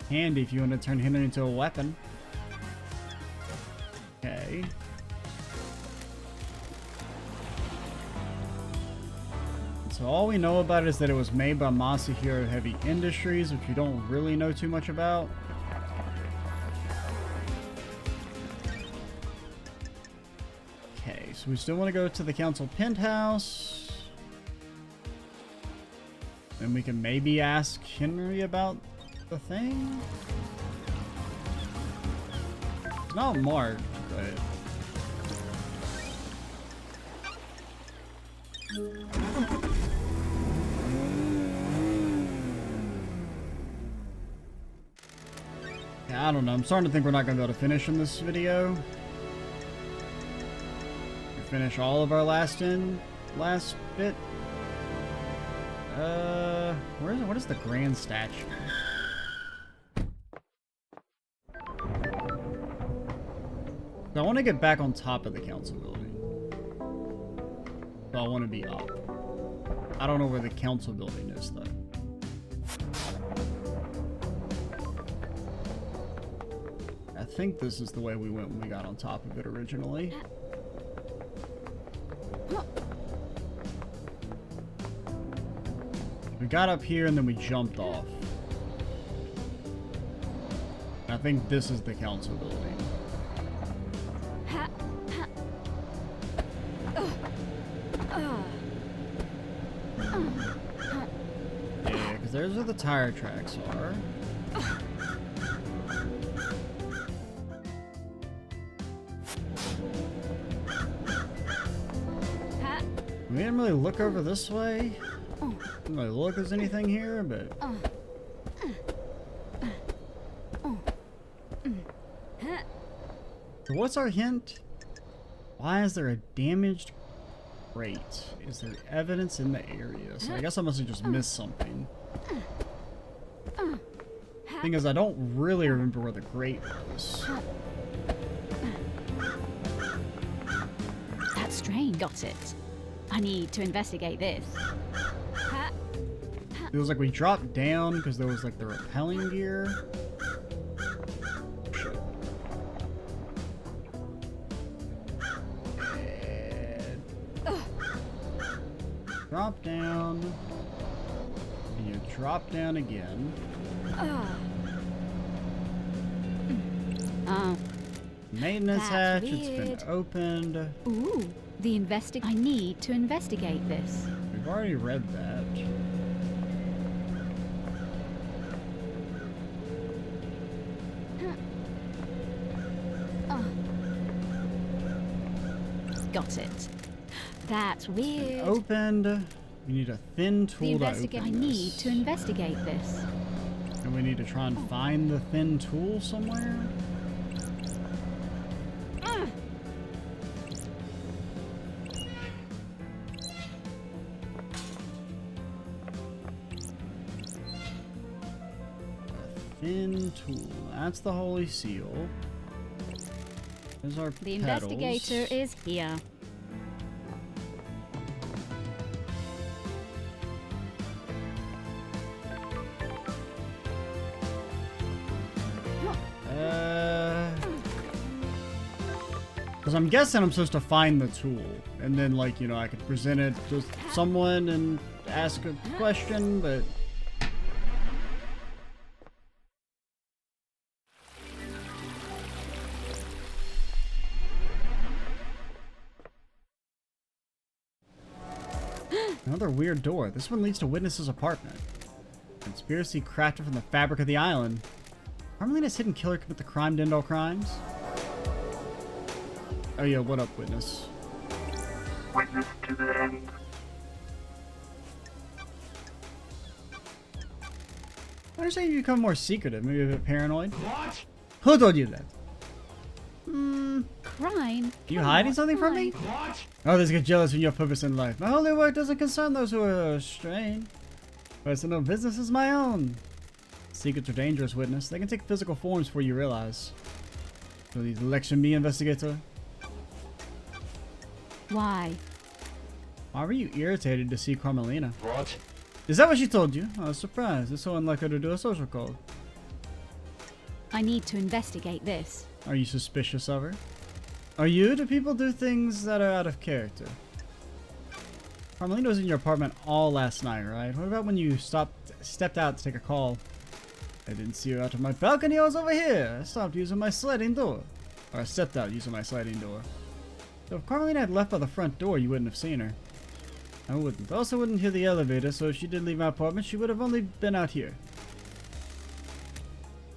Handy if you want to turn Henry into a weapon. Okay. So all we know about it is that it was made by Masahiro Heavy Industries, which we don't really know too much about. Okay, so we still want to go to the council penthouse. Then we can maybe ask Henry about the thing. It's not marked, but... I don't know. I'm starting to think we're not going to be able to finish in this video. We finish all of our last bit. What is the grand statue? I want to get back on top of the council building. So I want to be up. I don't know where the council building is, though. I think this is the way we went when we got on top of it originally. We got up here and then we jumped off. I think this is the council building. Yeah, because there's where the tire tracks are. We didn't really look over this way. Didn't really look if there's anything here, but... So what's our hint? Why is there a damaged crate? Is there evidence in the area? So I guess I must have just missed something. Thing is, I don't really remember where the grate was. That strain got it. I need to investigate this. It was like we dropped down because there was like the repelling gear. drop down. And you drop down again. Maintenance hatch, That's it's weird. been opened. Ooh, I need to investigate this. We've already read that. Got it. That's weird. Opened. We need a thin tool to open I need this. to investigate this. And we need to try and find the thin tool somewhere. A thin tool. That's the holy seal. There's our The petals. investigator is here. Because I'm guessing I'm supposed to find the tool. And then, like, you know, I could present it to someone and ask a question, but... Another weird door. This one leads to Witness's apartment. Conspiracy crafted from the fabric of the island. Carmelina's hidden killer commit the crime to end all crimes? Oh yeah, what up, Witness? Witness to the end. I understand you become more secretive, maybe a bit paranoid. What? Who told you that? Crime? You hiding something from me? What? Others get jealous of your purpose in life. My holy work doesn't concern those who are straying. Personal business is my own. Secrets are dangerous, Witness. They can take physical forms before you realize. So the election me, investigator? Why? Why were you irritated to see Carmelina? What? Is that what she told you? I was surprised. It's so unlike her to do a social call. I need to investigate this. Are you suspicious of her? Are you? Do people do things that are out of character? Carmelina was in your apartment all last night, right? What about when you stepped out to take a call? I didn't see her out of my balcony. I was over here. I stopped using my sliding door. Or I stepped out using my sliding door. So if Carmelina had left by the front door, you wouldn't have seen her. I wouldn't. Also wouldn't hear the elevator, so if she did leave my apartment, she would have only been out here.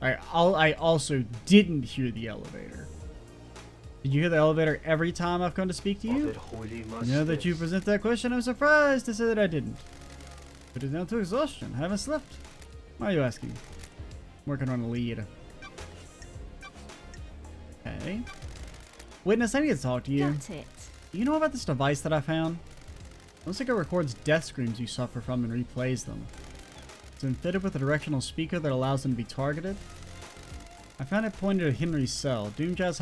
I also didn't hear the elevator. Did you hear the elevator every time I've come to speak to you? Now that you present that question, I'm surprised to say that I didn't. But it's down to exhaustion. I haven't slept. Why are you asking? I'm working on a lead. Okay. Witness, I need to talk to you. Got it. Do you know about this device that I found? It looks like it records death screams you suffer from and replays them. It's been fitted with a directional speaker that allows them to be targeted. I found it pointed at Henry's cell. Doomjazz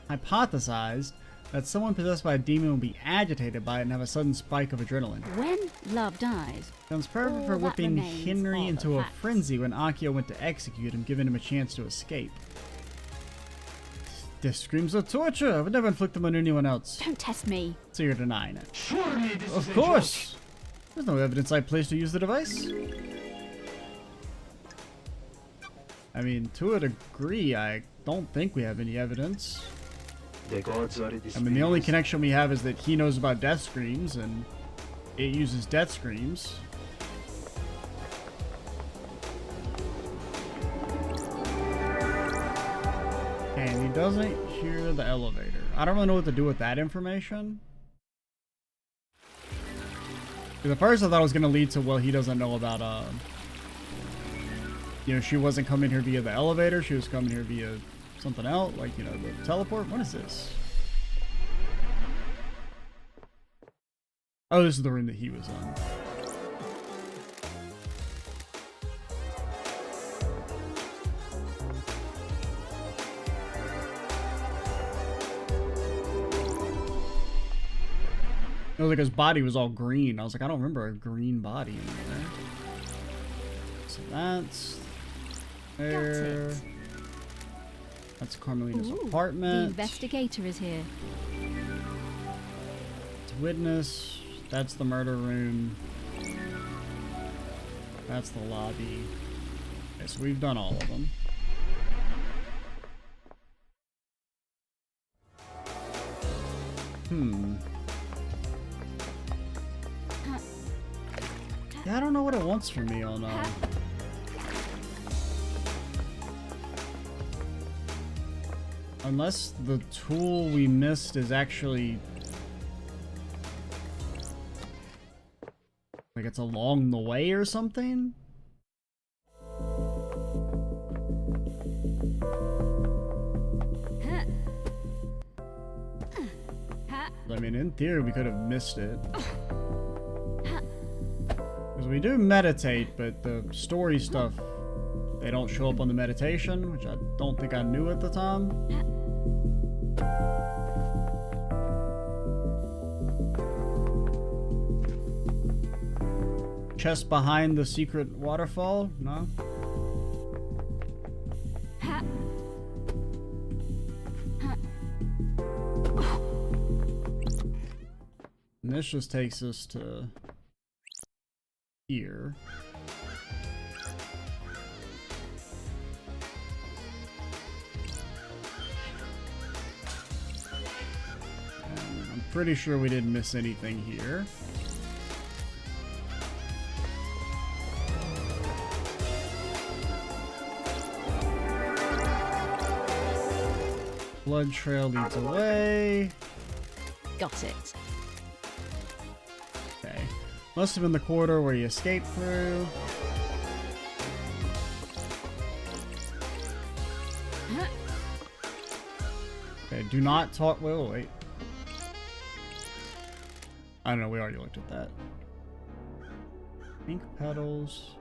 hypothesized that someone possessed by a demon will be agitated by it and have a sudden spike of adrenaline. When love dies, Sounds perfect all for that whipping remains Henry are the into a facts. frenzy when A.K.A. went to execute him, giving him a chance to escape. Death screams of torture! I would never inflict them on anyone else. don't test me. So you're denying it. Of course! There's no evidence I placed to use the device. I mean, to a degree, I don't think we have any evidence. I mean, the only connection we have is that he knows about death screams, and it uses death screams. And he doesn't hear the elevator. I don't really know what to do with that information. Because at first I thought it was going to lead to, well, he doesn't know about, you know, she wasn't coming here via the elevator. She was coming here via something else, like, you know, the teleport. What is this? Oh, this is the room that he was in. It was like his body was all green. I was like, I don't remember a green body anywhere. So that's there. Got it. That's Carmelina's Ooh, apartment. The investigator is here. It's witness. That's the murder room. That's the lobby. Okay, so we've done all of them. Yeah, I don't know what it wants from me on unless the tool we missed is actually like it's along the way or something. I mean, in theory, we could have missed it. Because we do meditate, but the story stuff, they don't show up on the meditation, which I don't think I knew at the time. Chest behind the secret waterfall? No? And this just takes us to here. And I'm pretty sure we didn't miss anything here. Blood trail leads away. Got it. Okay. Must have been the corridor where you escaped through. Okay, do not talk. Wait. I don't know, we already looked at that. Pink petals.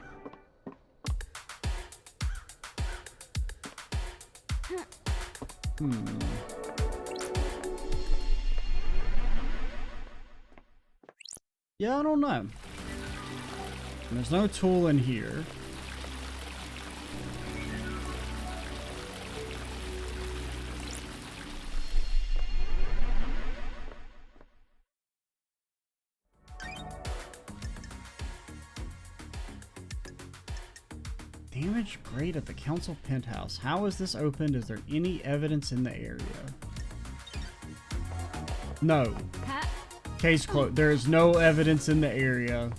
Yeah, I don't know. And there's no tool in here. Damage grate at the council penthouse. How is this opened? Is there any evidence in the area? No. Case closed. There is no evidence in the area.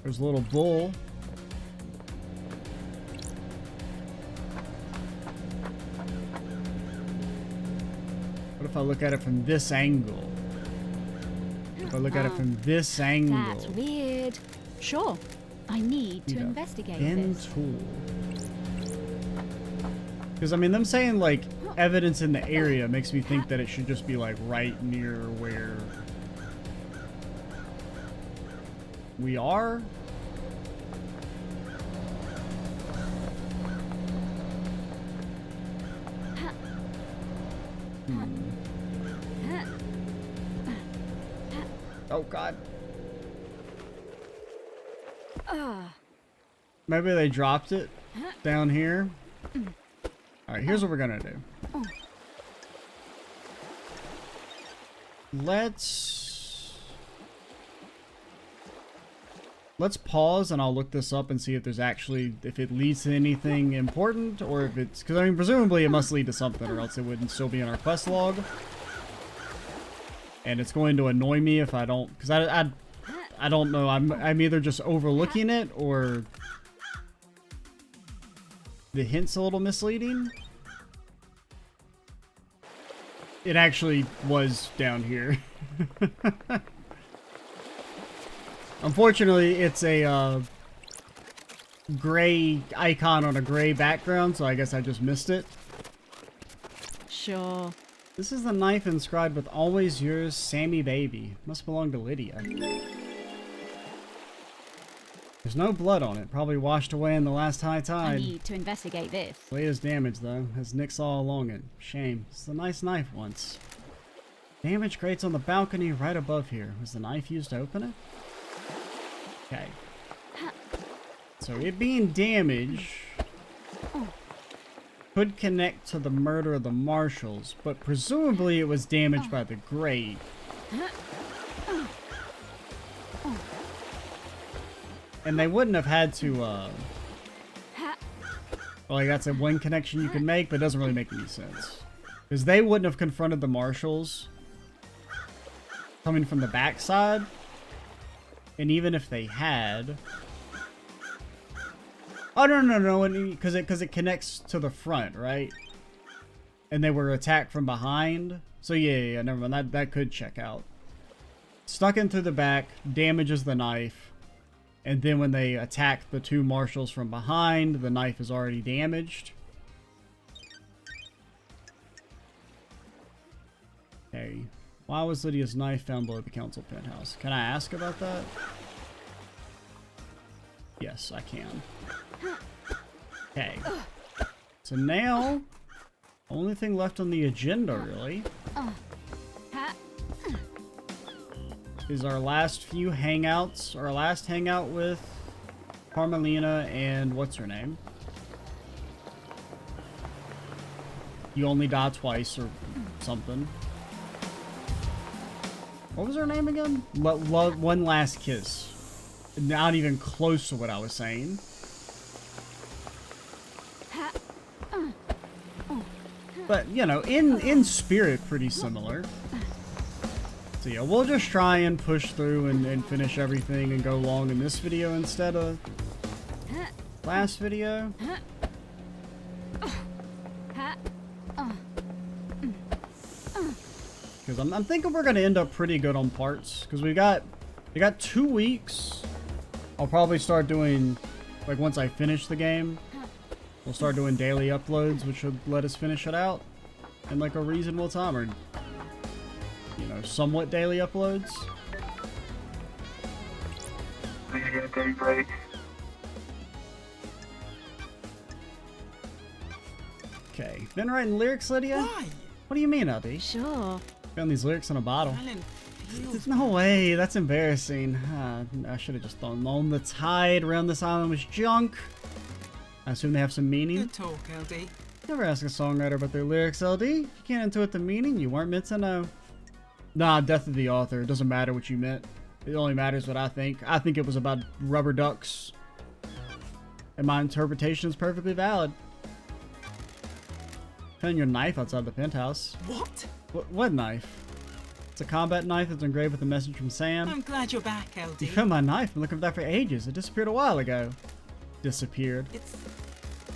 There's a little bull. What if I look at it from this angle? If I look at it from this angle. That's weird. Sure. I need to investigate this. Tool. Because I mean, them saying like evidence in the area makes me think that it should just be like right near where we are. Oh God. Maybe they dropped it down here. Alright, here's what we're gonna do. Let's pause and I'll look this up and see if there's actually, if it leads to anything important, or if it's, because I mean presumably it must lead to something or else it wouldn't still be in our quest log. And it's going to annoy me if I don't, because I don't know, I'm either just overlooking it or the hint's a little misleading. It actually was down here. Unfortunately, it's a gray icon on a gray background, so I guess I just missed it. Sure. This is the knife inscribed with "Always yours, Sammy baby." Must belong to Lydia. There's no blood on it. Probably washed away in the last high I tide. need to investigate this. Latest damage, though. Has nicks all along it. Shame. It's a nice knife once. Damage crates on the balcony right above here. Was the knife used to open it? Okay. So it being damaged could connect to the murder of the marshals, but presumably it was damaged by the grate. And they wouldn't have had to, well, that's a one connection you can make, but it doesn't really make any sense. Because they wouldn't have confronted the marshals coming from the backside. And even if they had... Oh, no, because it connects to the front, right? And they were attacked from behind. So yeah, never mind. That could check out. Stuck in through the back, damages the knife. And then when they attack the two marshals from behind, the knife is already damaged. Okay. Why was Lydia's knife found below the council penthouse? Can I ask about that? Yes, I can. Okay. So now, only thing left on the agenda, really, is our last few hangouts. Our last hangout with Carmelina and what's her name? You only die twice or something. What was her name again? One Last Kiss. Not even close to what I was saying. But, you know, in spirit, pretty similar. So yeah, we'll just try and push through and finish everything and go long in this video instead of last video. Because I'm thinking we're gonna end up pretty good on parts. Because we got 2 weeks. I'll probably start doing, like, once I finish the game, we'll start doing daily uploads, which should let us finish it out in like a reasonable time, or you know, somewhat daily uploads. Lydia Daybreak. Okay, been writing lyrics, Lydia? Why? What do you mean, Abby? Sure. Found these lyrics in a bottle. Alan feels There's no way, that's embarrassing. I should have just known the tide around this island was junk. I assume they have some meaning. good talk, LD. Never ask a songwriter about their lyrics, LD. If you can't intuit the meaning, you weren't meant to know. Nah, death of the author. It doesn't matter what you meant. It only matters what I think. I think it was about rubber ducks. And my interpretation is perfectly valid. Found your knife outside the penthouse. What? What knife? It's a combat knife that's engraved with a message from Sam. I'm glad you're back, LD. You found my knife. I've been looking for that for ages. It disappeared a while ago. Disappeared. It's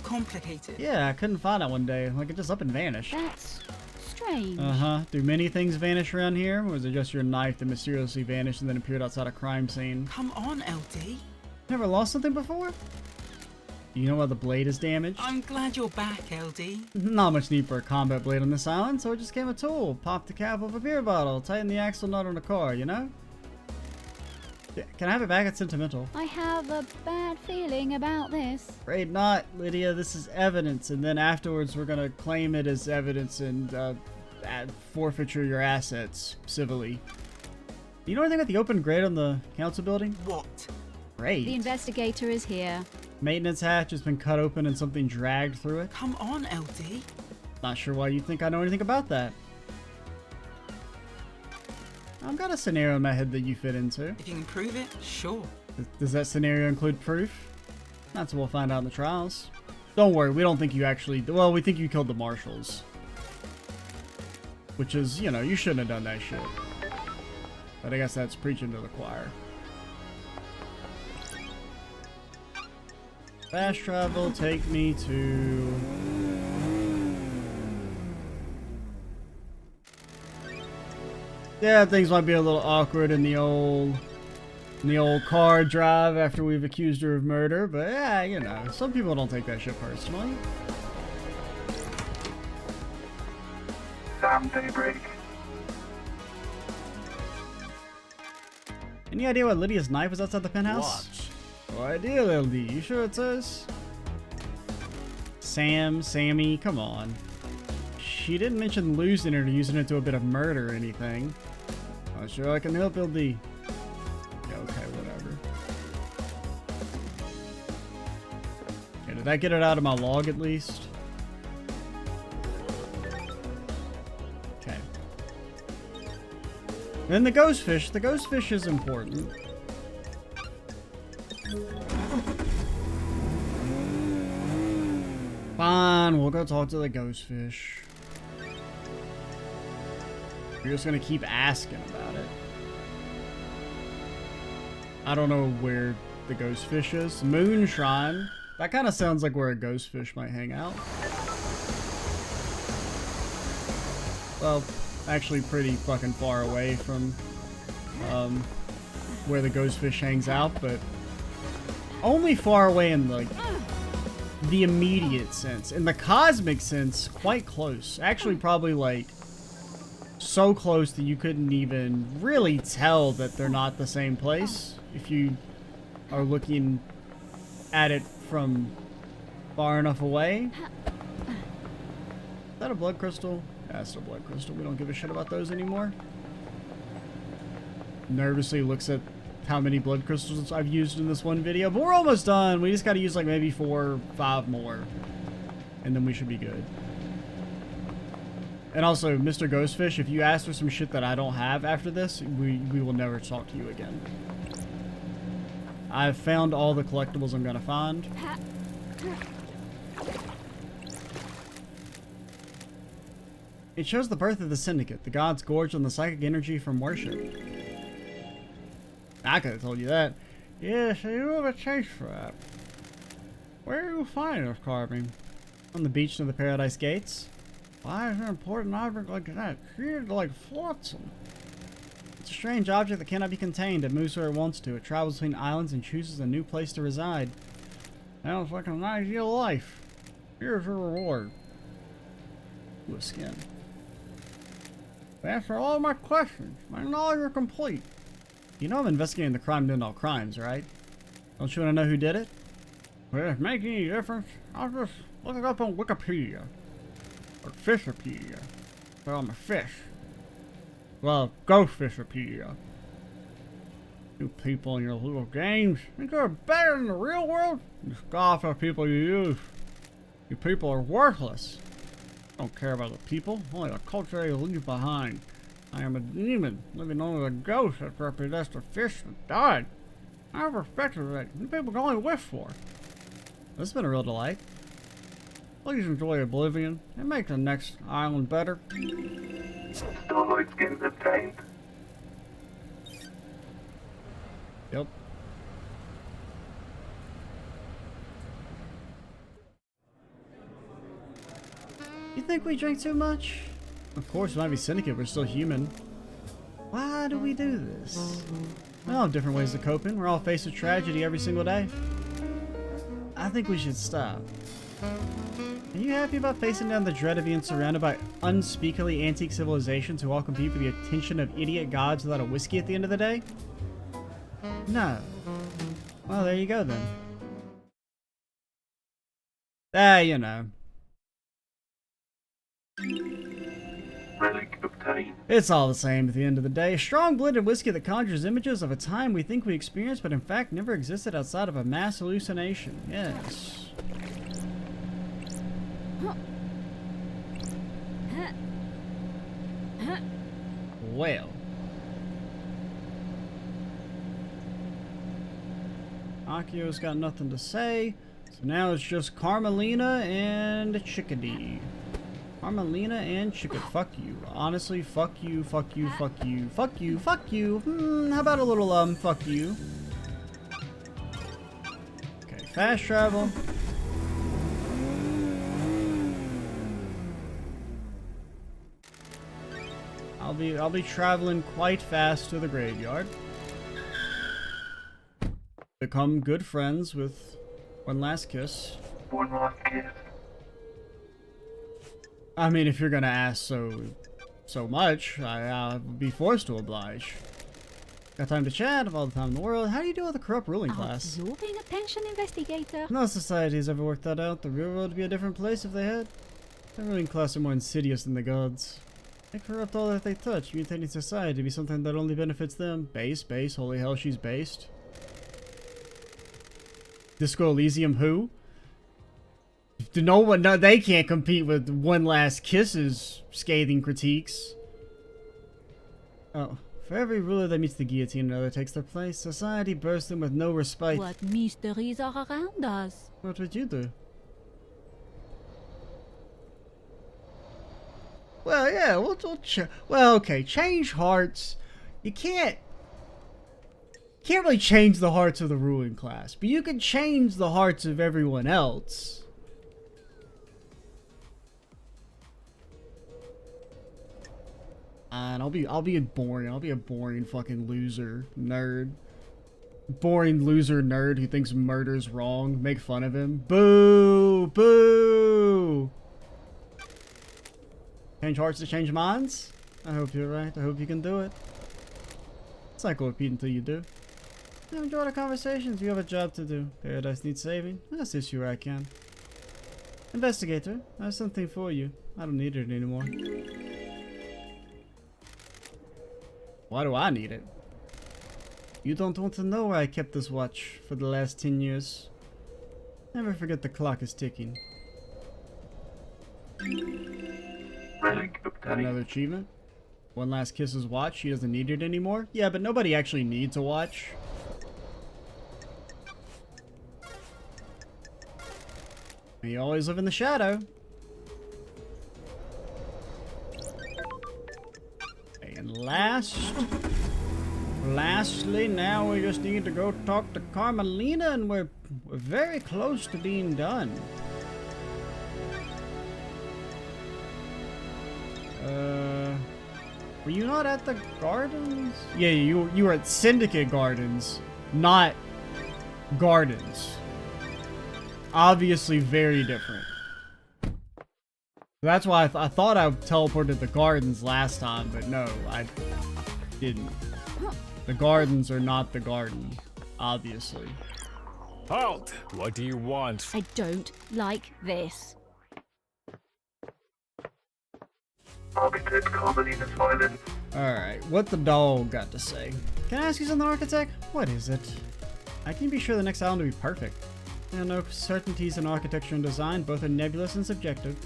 complicated. Yeah, I couldn't find it one day. Like, it just up and vanished. That's strange. Uh-huh. Do many things vanish around here? Or was it just your knife that mysteriously vanished and then appeared outside a crime scene? Come on, LD. Never lost something before? Do you know why the blade is damaged? I'm glad you're back, LD. Not much need for a combat blade on this island, so it just came a tool. Pop the cap of a beer bottle, tighten the axle nut on a car, you know? Yeah, can I have it back? It's sentimental. I have a bad feeling about this. Afraid not, Lydia. This is evidence, and then afterwards we're gonna claim it as evidence and forfeiture your assets civilly. Do you know anything about the open grate on the council building? What? Great. The investigator is here. Maintenance hatch has been cut open and something dragged through it. Come on, LD. Not sure why you think I know anything about that. I've got a scenario in my head that you fit into. If you can prove it, sure. Does that scenario include proof? That's what we'll find out in the trials. Don't worry, we don't think you actually... Well, we think you killed the marshals. Which is, you know, you shouldn't have done that shit. But I guess that's preaching to the choir. Fast travel, take me to... Yeah, things might be a little awkward in the old car drive after we've accused her of murder, but yeah, you know, some people don't take that shit personally. Sam Daybreak. Any idea why Lydia's knife was outside the penthouse? Watch. No idea, LD. You sure it says? Sammy, come on. She didn't mention losing it or using it to a bit of murder or anything. Not sure I can help, LD. Yeah, okay, whatever. Okay, did that get it out of my log at least? Okay. And the ghost fish. The ghost fish is important. Fine, we'll go talk to the ghost fish. We're just gonna keep asking about it. I don't know where the ghost fish is. Moon Shrine. That kind of sounds like where a ghost fish might hang out. Well, actually pretty fucking far away from where the ghost fish hangs out, but only far away in like the immediate sense. In the cosmic sense, quite close. Actually, probably like so close that you couldn't even really tell that they're not the same place if you are looking at it from far enough away. Is that a blood crystal? Yeah, it's a blood crystal. We don't give a shit about those anymore. Nervously looks at how many blood crystals I've used in this one video, but we're almost done. We just gotta use like maybe 4 or 5 more, and then we should be good. And also, Mr. Ghostfish, if you ask for some shit that I don't have after this, we will never talk to you again. I've found all the collectibles I'm gonna find. It shows the birth of the Syndicate. The gods gorged on the psychic energy from worship. I could have told you that. Yes, you have a taste for that. Where do you find this carving? On the beach near the Paradise Gates. Why is an important object like that treated like flotsam? It's a strange object that cannot be contained. It moves where it wants to. It travels between islands and chooses a new place to reside. Sounds like an ideal life. Here's your reward. Ooh, a skin. Answer all of my questions. My knowledge are complete. You know I'm investigating the crime to end all crimes, right? Don't you want to know who did it? Will it make any difference? I'll just look it up on Wikipedia. Or Fishopedia. Well, I'm a fish. Well, Ghostfishopedia. You people in your little games, think you're better than the real world? You scoff at people you use. You people are worthless. I don't care about the people, only the culture they leave behind. I am a demon, living only a ghost that represents a fish that died. I have respect for that. You people can only wish for. This has been a real delight. Please enjoy Oblivion and make the next island better. Starlight skins obtained. Yep. You think we drink too much? Of course, we might be Syndicate, we're still human. Why do we do this? We all have different ways of coping. We're all faced with tragedy every single day. I think we should stop. Are you happy about facing down the dread of being surrounded by unspeakably antique civilizations who all compete for the attention of idiot gods without a whiskey at the end of the day? No. Well, there you go then. You know. Relic obtained. It's all the same at the end of the day. Strong blended whiskey that conjures images of a time we think we experienced but in fact never existed outside of a mass hallucination. Yes. Well. Akio's got nothing to say, so now it's just Carmelina and Chickadee. Carmelina and Chickadee. Fuck you. Honestly, fuck you, fuck you, fuck you, fuck you, fuck you. How about a little, fuck you? Okay, fast travel. I'll be traveling quite fast to the graveyard. Become good friends with One Last Kiss. One last kiss. I mean, if you're gonna ask so much, I'll be forced to oblige. Got time to chat, have all the time in the world. How do you deal with a corrupt ruling class? You're being a pension investigator. No society has ever worked that out. The real world would be a different place if they had. The ruling class are more insidious than the gods. They corrupt all that they touch, mutating society to be something that only benefits them. Base, holy hell, she's based. Disco Elysium who? No, they can't compete with One Last Kiss's scathing critiques. Oh, For every ruler that meets the guillotine, another takes their place. Society bursting with no respite. What mysteries are around us? What would you do? Well, yeah, well, okay, change hearts. You can't really change the hearts of the ruling class, but you can change the hearts of everyone else. And I'll be boring. I'll be a boring fucking loser nerd. Boring loser nerd who thinks murder's wrong. Make fun of him. Boo! Boo! Change hearts to change minds? I hope you're right. I hope you can do it. Cycle repeat until you do. Enjoy the conversations. You have a job to do. Paradise needs saving. I'll assist you where I can. Investigator, I have something for you. I don't need it anymore. Why do I need it? You don't want to know where I kept this watch for the last 10 years. Never forget the clock is ticking. Relic obtained. Another achievement. One last kiss's watch. She doesn't need it anymore. Yeah, but nobody actually needs a watch. And you always live in the shadow. And lastly, now we just need to go talk to Carmelina, and we're very close to being done. Were you not at the gardens? Yeah, you were at Syndicate Gardens, not Gardens. Obviously very different. That's why I thought I teleported the Gardens last time, but no, I didn't. The Gardens are not the garden, obviously. Halt! What do you want? I don't like this. Architect Carmelina's violence. Alright, what the dog got to say. Can I ask you something, Architect? What is it? I can be sure the next island will be perfect. There are no certainties in architecture and design, both are nebulous and subjective.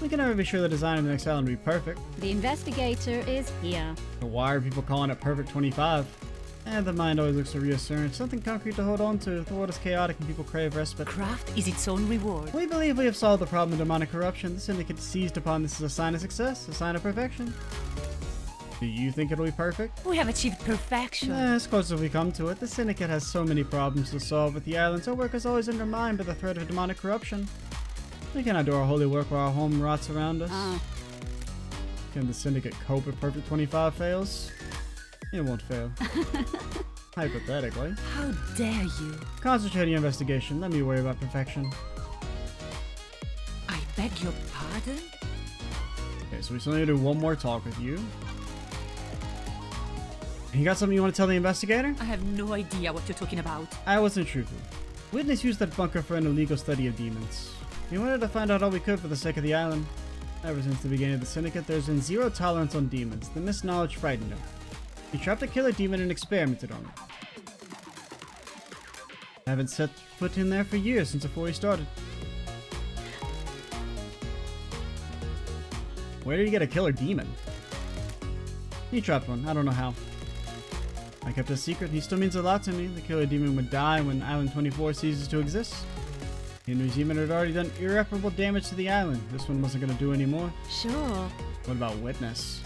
We can never be sure the design of the next island will be perfect. The investigator is here. So why are people calling it Perfect 25? And the mind always looks for reassurance, something concrete to hold on to. The world is chaotic and people crave respite. Craft is its own reward. We believe we have solved the problem of demonic corruption. The Syndicate seized upon this as a sign of success, a sign of perfection. Do you think it'll be perfect? We have achieved perfection. As close as we come to it, the Syndicate has so many problems to solve with the island, so work is always undermined by the threat of demonic corruption. We cannot do our holy work while our home rots around us. Can the Syndicate cope if Perfect 25 fails? It won't fail. Hypothetically. How dare you? Concentrate on your investigation. Let me worry about perfection. I beg your pardon? Okay, so we still need to do one more talk with you. You got something you want to tell the investigator? I have no idea what you're talking about. I wasn't truthful. Witness used that bunker for an illegal study of demons. We wanted to find out all we could for the sake of the island. Ever since the beginning of the Syndicate, there's been zero tolerance on demons. The misknowledge frightened him. He trapped a killer demon and experimented on it. I haven't set foot in there for years, since before he started. Where did he get a killer demon? He trapped one. I don't know how. I kept it a secret. He still means a lot to me. The killer demon would die when Island 24 ceases to exist. The New Zealand had already done irreparable damage to the island. This one wasn't going to do any more. Sure. What about Witness?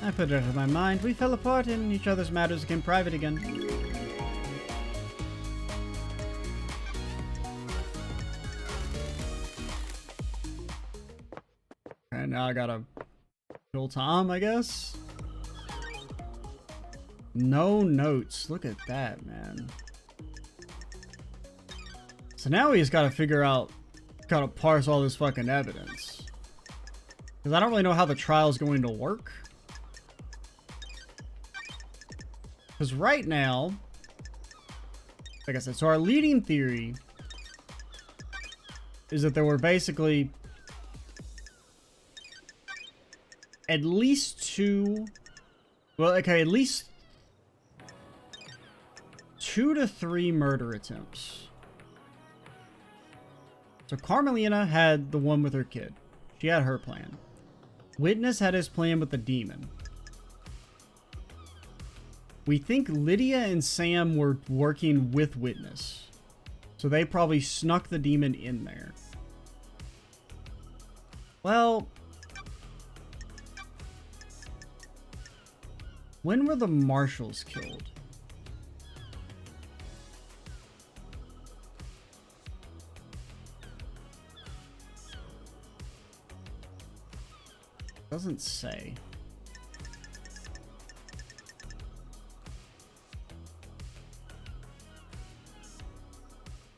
I put it out of my mind. We fell apart and each other's matters became private again. And now I gotta kill Tom, I guess? No notes. Look at that, man. So now we just gotta figure out, gotta parse all this fucking evidence. Because I don't really know how the trial's going to work. Because right now, like I said, so our leading theory is that there were basically at least two, well, okay, at least 2 to 3 murder attempts. So Carmelina had the one with her kid. She had her plan. Witness had his plan with the demon. We think Lydia and Sam were working with Witness. So they probably snuck the demon in there. Well, when were the marshals killed? Doesn't say.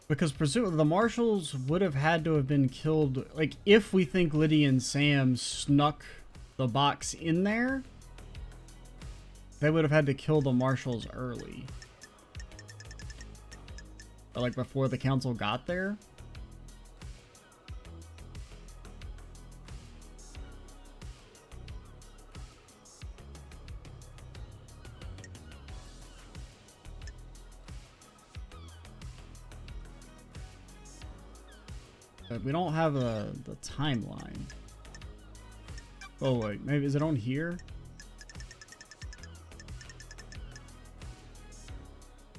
Because presumably the marshals would have had to have been killed, like, if we think Lydia and Sam snuck the box in there, they would have had to kill the marshals early. Or, like, before the council got there. But we don't have the timeline. Oh wait, maybe is it on here?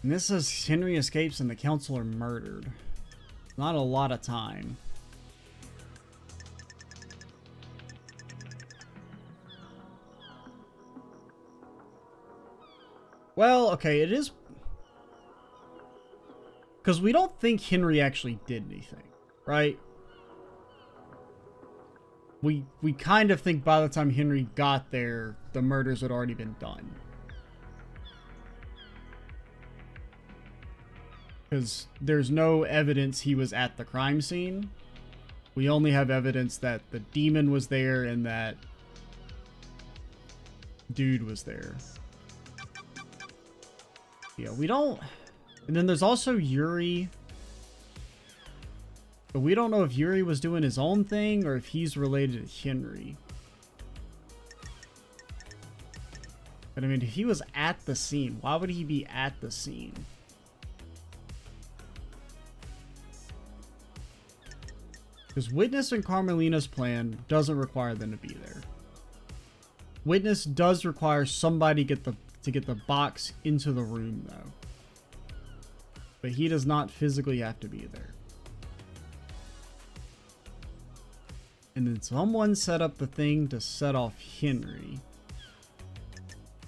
And this says Henry escapes and the council are murdered. Not a lot of time. Well, okay, it is... Because we don't think Henry actually did anything, right? We kind of think by the time Henry got there, the murders had already been done. Because there's no evidence he was at the crime scene. We only have evidence that the demon was there and that dude was there. Yeah, we don't... And then there's also Yuri. But we don't know if Yuri was doing his own thing or if he's related to Henry. But I mean, if he was at the scene, why would he be at the scene? Because Witness and Carmelina's plan doesn't require them to be there. Witness does require somebody to get the box into the room, though. But he does not physically have to be there. And then someone set up the thing to set off Henry.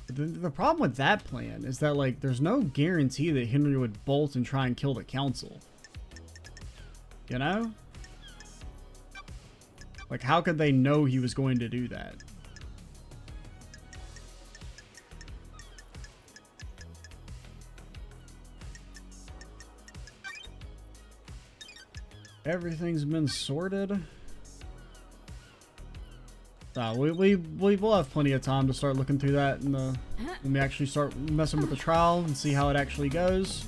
But the problem with that plan is that, like, there's no guarantee that Henry would bolt and try and kill the council. You know? Like, how could they know he was going to do that? Everything's been sorted. We will have plenty of time to start looking through that when we actually start messing with the trial and see how it actually goes.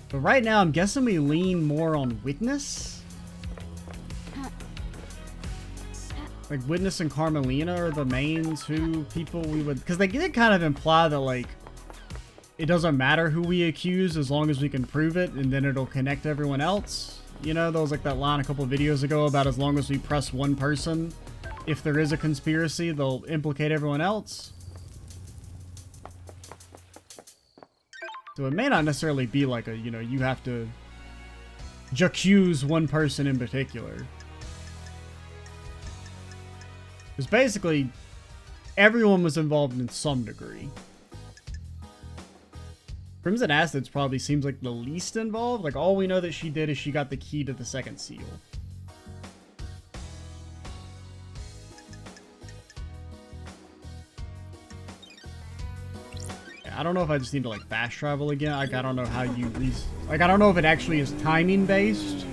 But right now, I'm guessing we lean more on Witness. Like, Witness and Carmelina are the main two people we would... Because they did kind of imply that, like, it doesn't matter who we accuse as long as we can prove it, and then it'll connect everyone else. You know, there was like that line a couple of videos ago about as long as we press one person, if there is a conspiracy, they'll implicate everyone else. So it may not necessarily be like a, you know, you have to accuse one person in particular. Because basically, everyone was involved in some degree. Crimson Acids probably seems like the least involved. Like, all we know that she did is she got the key to the second seal. I don't know if I just need to, like, fast travel again. Like, I don't know how you... Like, I don't know if it actually is timing based.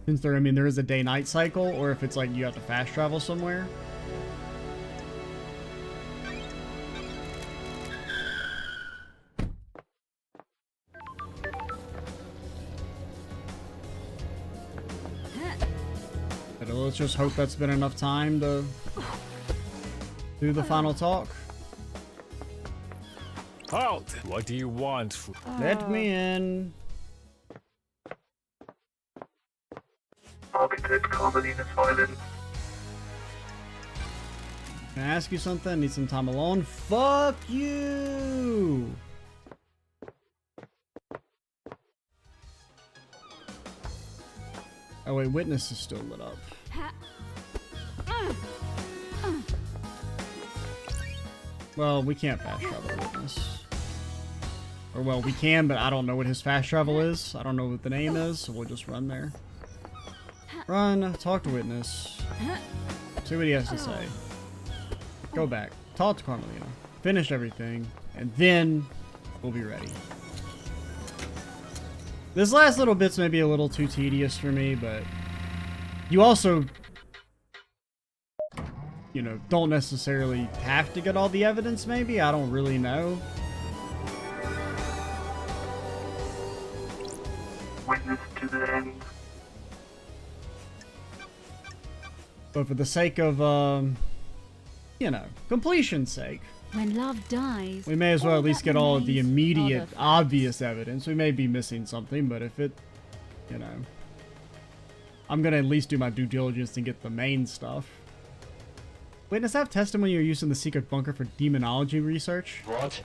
Since there, I mean, there is a day-night cycle, or if it's like you have to fast travel somewhere. But let's just hope that's been enough time to do the final talk. Halt! What do you want? Let me in. Architect Carmelina's violin. Can I ask you something? Need some time alone? Fuck you! Oh wait, witness is still lit up. Well, we can't fast travel witness. Or well, we can, but I don't know what his fast travel is. I don't know what the name is, so we'll just run there. Run, talk to witness. See what he has to say. Go back, talk to Carmelina. Finish everything, and then we'll be ready. This last little bit's maybe a little too tedious for me, but you also, you know, don't necessarily have to get all the evidence, maybe? I don't really know. Witness to the end. But for the sake of, you know, completion's sake, When love dies, we may as well all at least that get all of the remains are immediate, the facts. obvious evidence. We may be missing something, but if it, you know, I'm gonna at least do my due diligence and get the main stuff. Witness, have testimony you're using the secret bunker for demonology research. What?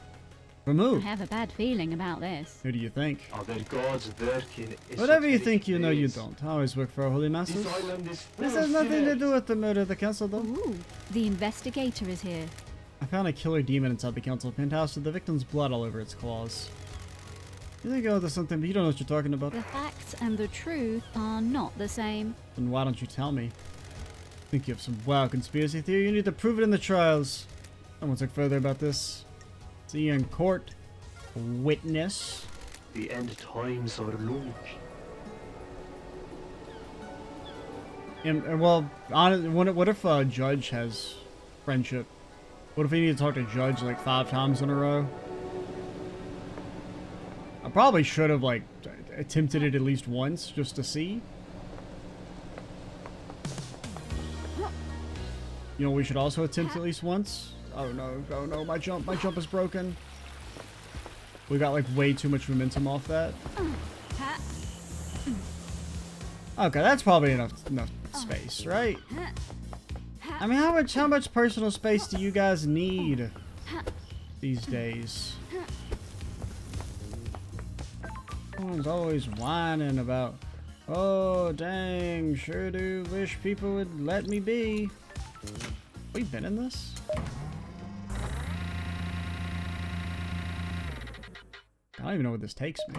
I Remove. have a bad feeling about this. Who do you think? Are there gods working? Whatever you esoteric think you know, you ways? don't. I always work for our holy masters. This island is full This of has nothing to sinners. do with the murder of the council, though. Ooh, the investigator is here. I found a killer demon inside the council penthouse with the victim's blood all over its claws. You think oh, there's something, but you don't know what you're talking about. The facts and the truth are not the same. Then why don't you tell me? Think you have some wild conspiracy theory? You need to prove it in the trials. I won't talk further about this. See you in court. Witness. The end times are long. And well, honestly, what if a judge has friendship? What if we need to talk to judge like 5 times in a row? I probably should have like attempted it at least once just to see. You know, we should also attempt at least once. Oh no, my jump is broken. We got like way too much momentum off that. Okay, that's probably enough space, right? I mean, how much personal space do you guys need these days? Everyone's always whining about, oh dang, sure do wish people would let me be. We've been in this? I don't even know where this takes me.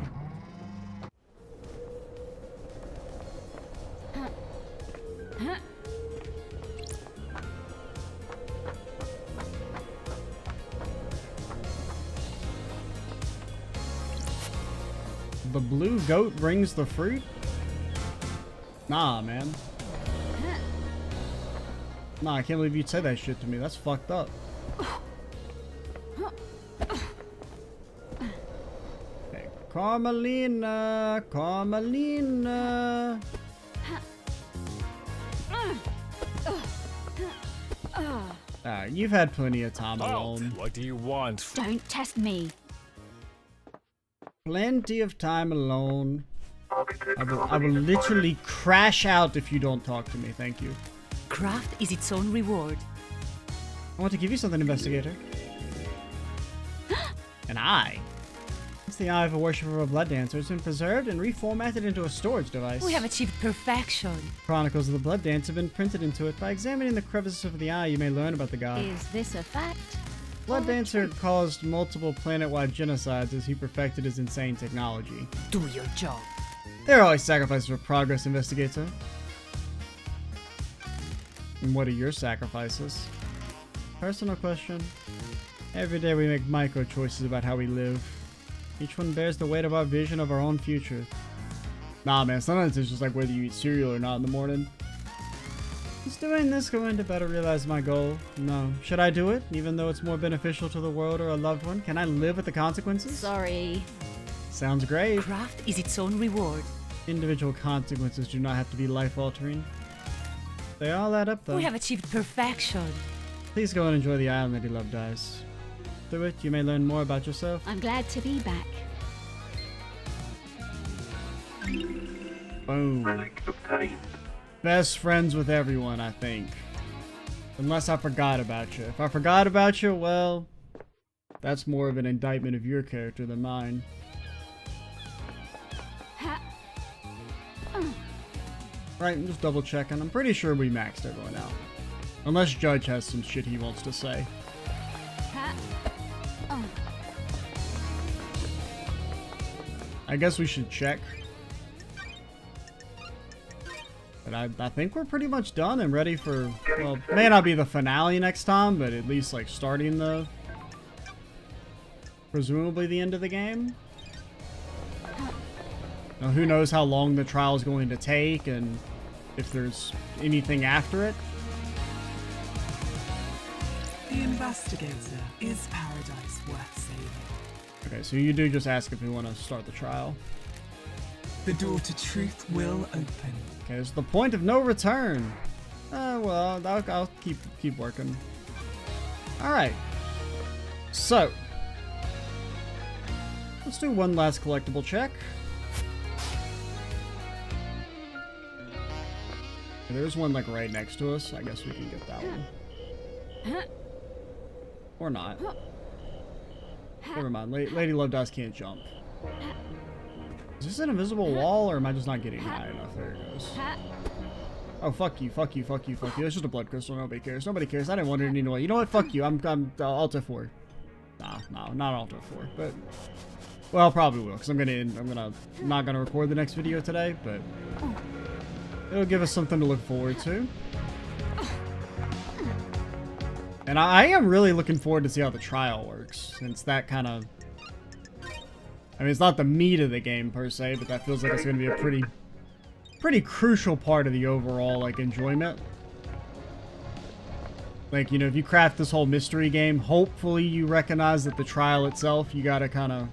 The blue goat brings the fruit? Nah, man. Nah, I can't believe you'd say that shit to me. That's fucked up. Okay, Carmelina, Carmelina. You've had plenty of time alone. What do you want? Don't test me. Plenty of time alone. Architect I will Carmelina literally crash out if you don't talk to me. Thank you. Craft is its own reward. I want to give you something, investigator. An eye. It's the eye of a worshiper of a blood dancer. It's been preserved and reformatted into a storage device. We have achieved perfection. Chronicles of the blood dance have been printed into it. By examining the crevices of the eye, you may learn about the god. Is this a fact? Blood Dancer caused multiple planet-wide genocides as he perfected his insane technology. Do your job. There are always sacrifices for progress, investigator. And what are your sacrifices? Personal question. Every day we make micro choices about how we live. Each one bears the weight of our vision of our own future. Nah, man, sometimes it's just like whether you eat cereal or not in the morning. Is doing this going to better realize my goal? No. Should I do it, even though it's more beneficial to the world or a loved one? Can I live with the consequences? Sorry. Sounds great. Craft is its own reward. Individual consequences do not have to be life-altering. They all add up, though. We have achieved perfection. Please go and enjoy the island that you love dies. Through it, you may learn more about yourself. I'm glad to be back. Boom. relic obtained. Best friends with everyone, I think. Unless I forgot about you. If I forgot about you, well, that's more of an indictment of your character than mine. Right, I'm just double checking. I'm pretty sure we maxed everyone out. Unless Judge has some shit he wants to say. I guess we should check. But I think we're pretty much done and ready for, well, may not be the finale next time, but at least like starting the, presumably the end of the game. Now who knows how long the trial is going to take and if there's anything after it. The investigator is paradise worth saving. Okay, so you do just ask if we want to start the trial. The door to truth will open. Okay, it's the point of no return. Well, I'll keep working. All right. So, let's do one last collectible check. There's one like right next to us. I guess we can get that one. Or not. Never mind. Lady Love Dice can't jump. Is this an invisible wall, or am I just not getting high enough? There it goes. Oh, fuck you, fuck you, fuck you, fuck you. It's just a blood crystal. Nobody cares. Nobody cares. I didn't want it anyway. You know what? Fuck you. I'm Alta 4. Nah, no, not Alta 4. But, well, probably will, because I'm not gonna record the next video today, but it'll give us something to look forward to. And I am really looking forward to see how the trial works, since that kind of, I mean, it's not the meat of the game per se, but that feels like it's going to be a pretty crucial part of the overall, like, enjoyment. Like, you know, if you craft this whole mystery game, hopefully you recognize that the trial itself, you got to kind of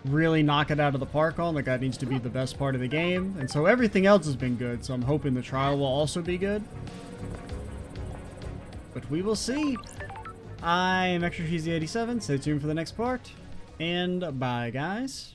really knock it out of the park on. Like, that needs to be the best part of the game. And so everything else has been good, so I'm hoping the trial will also be good. But we will see. I'm Extra Cheesy 87. Stay tuned for the next part. And bye, guys.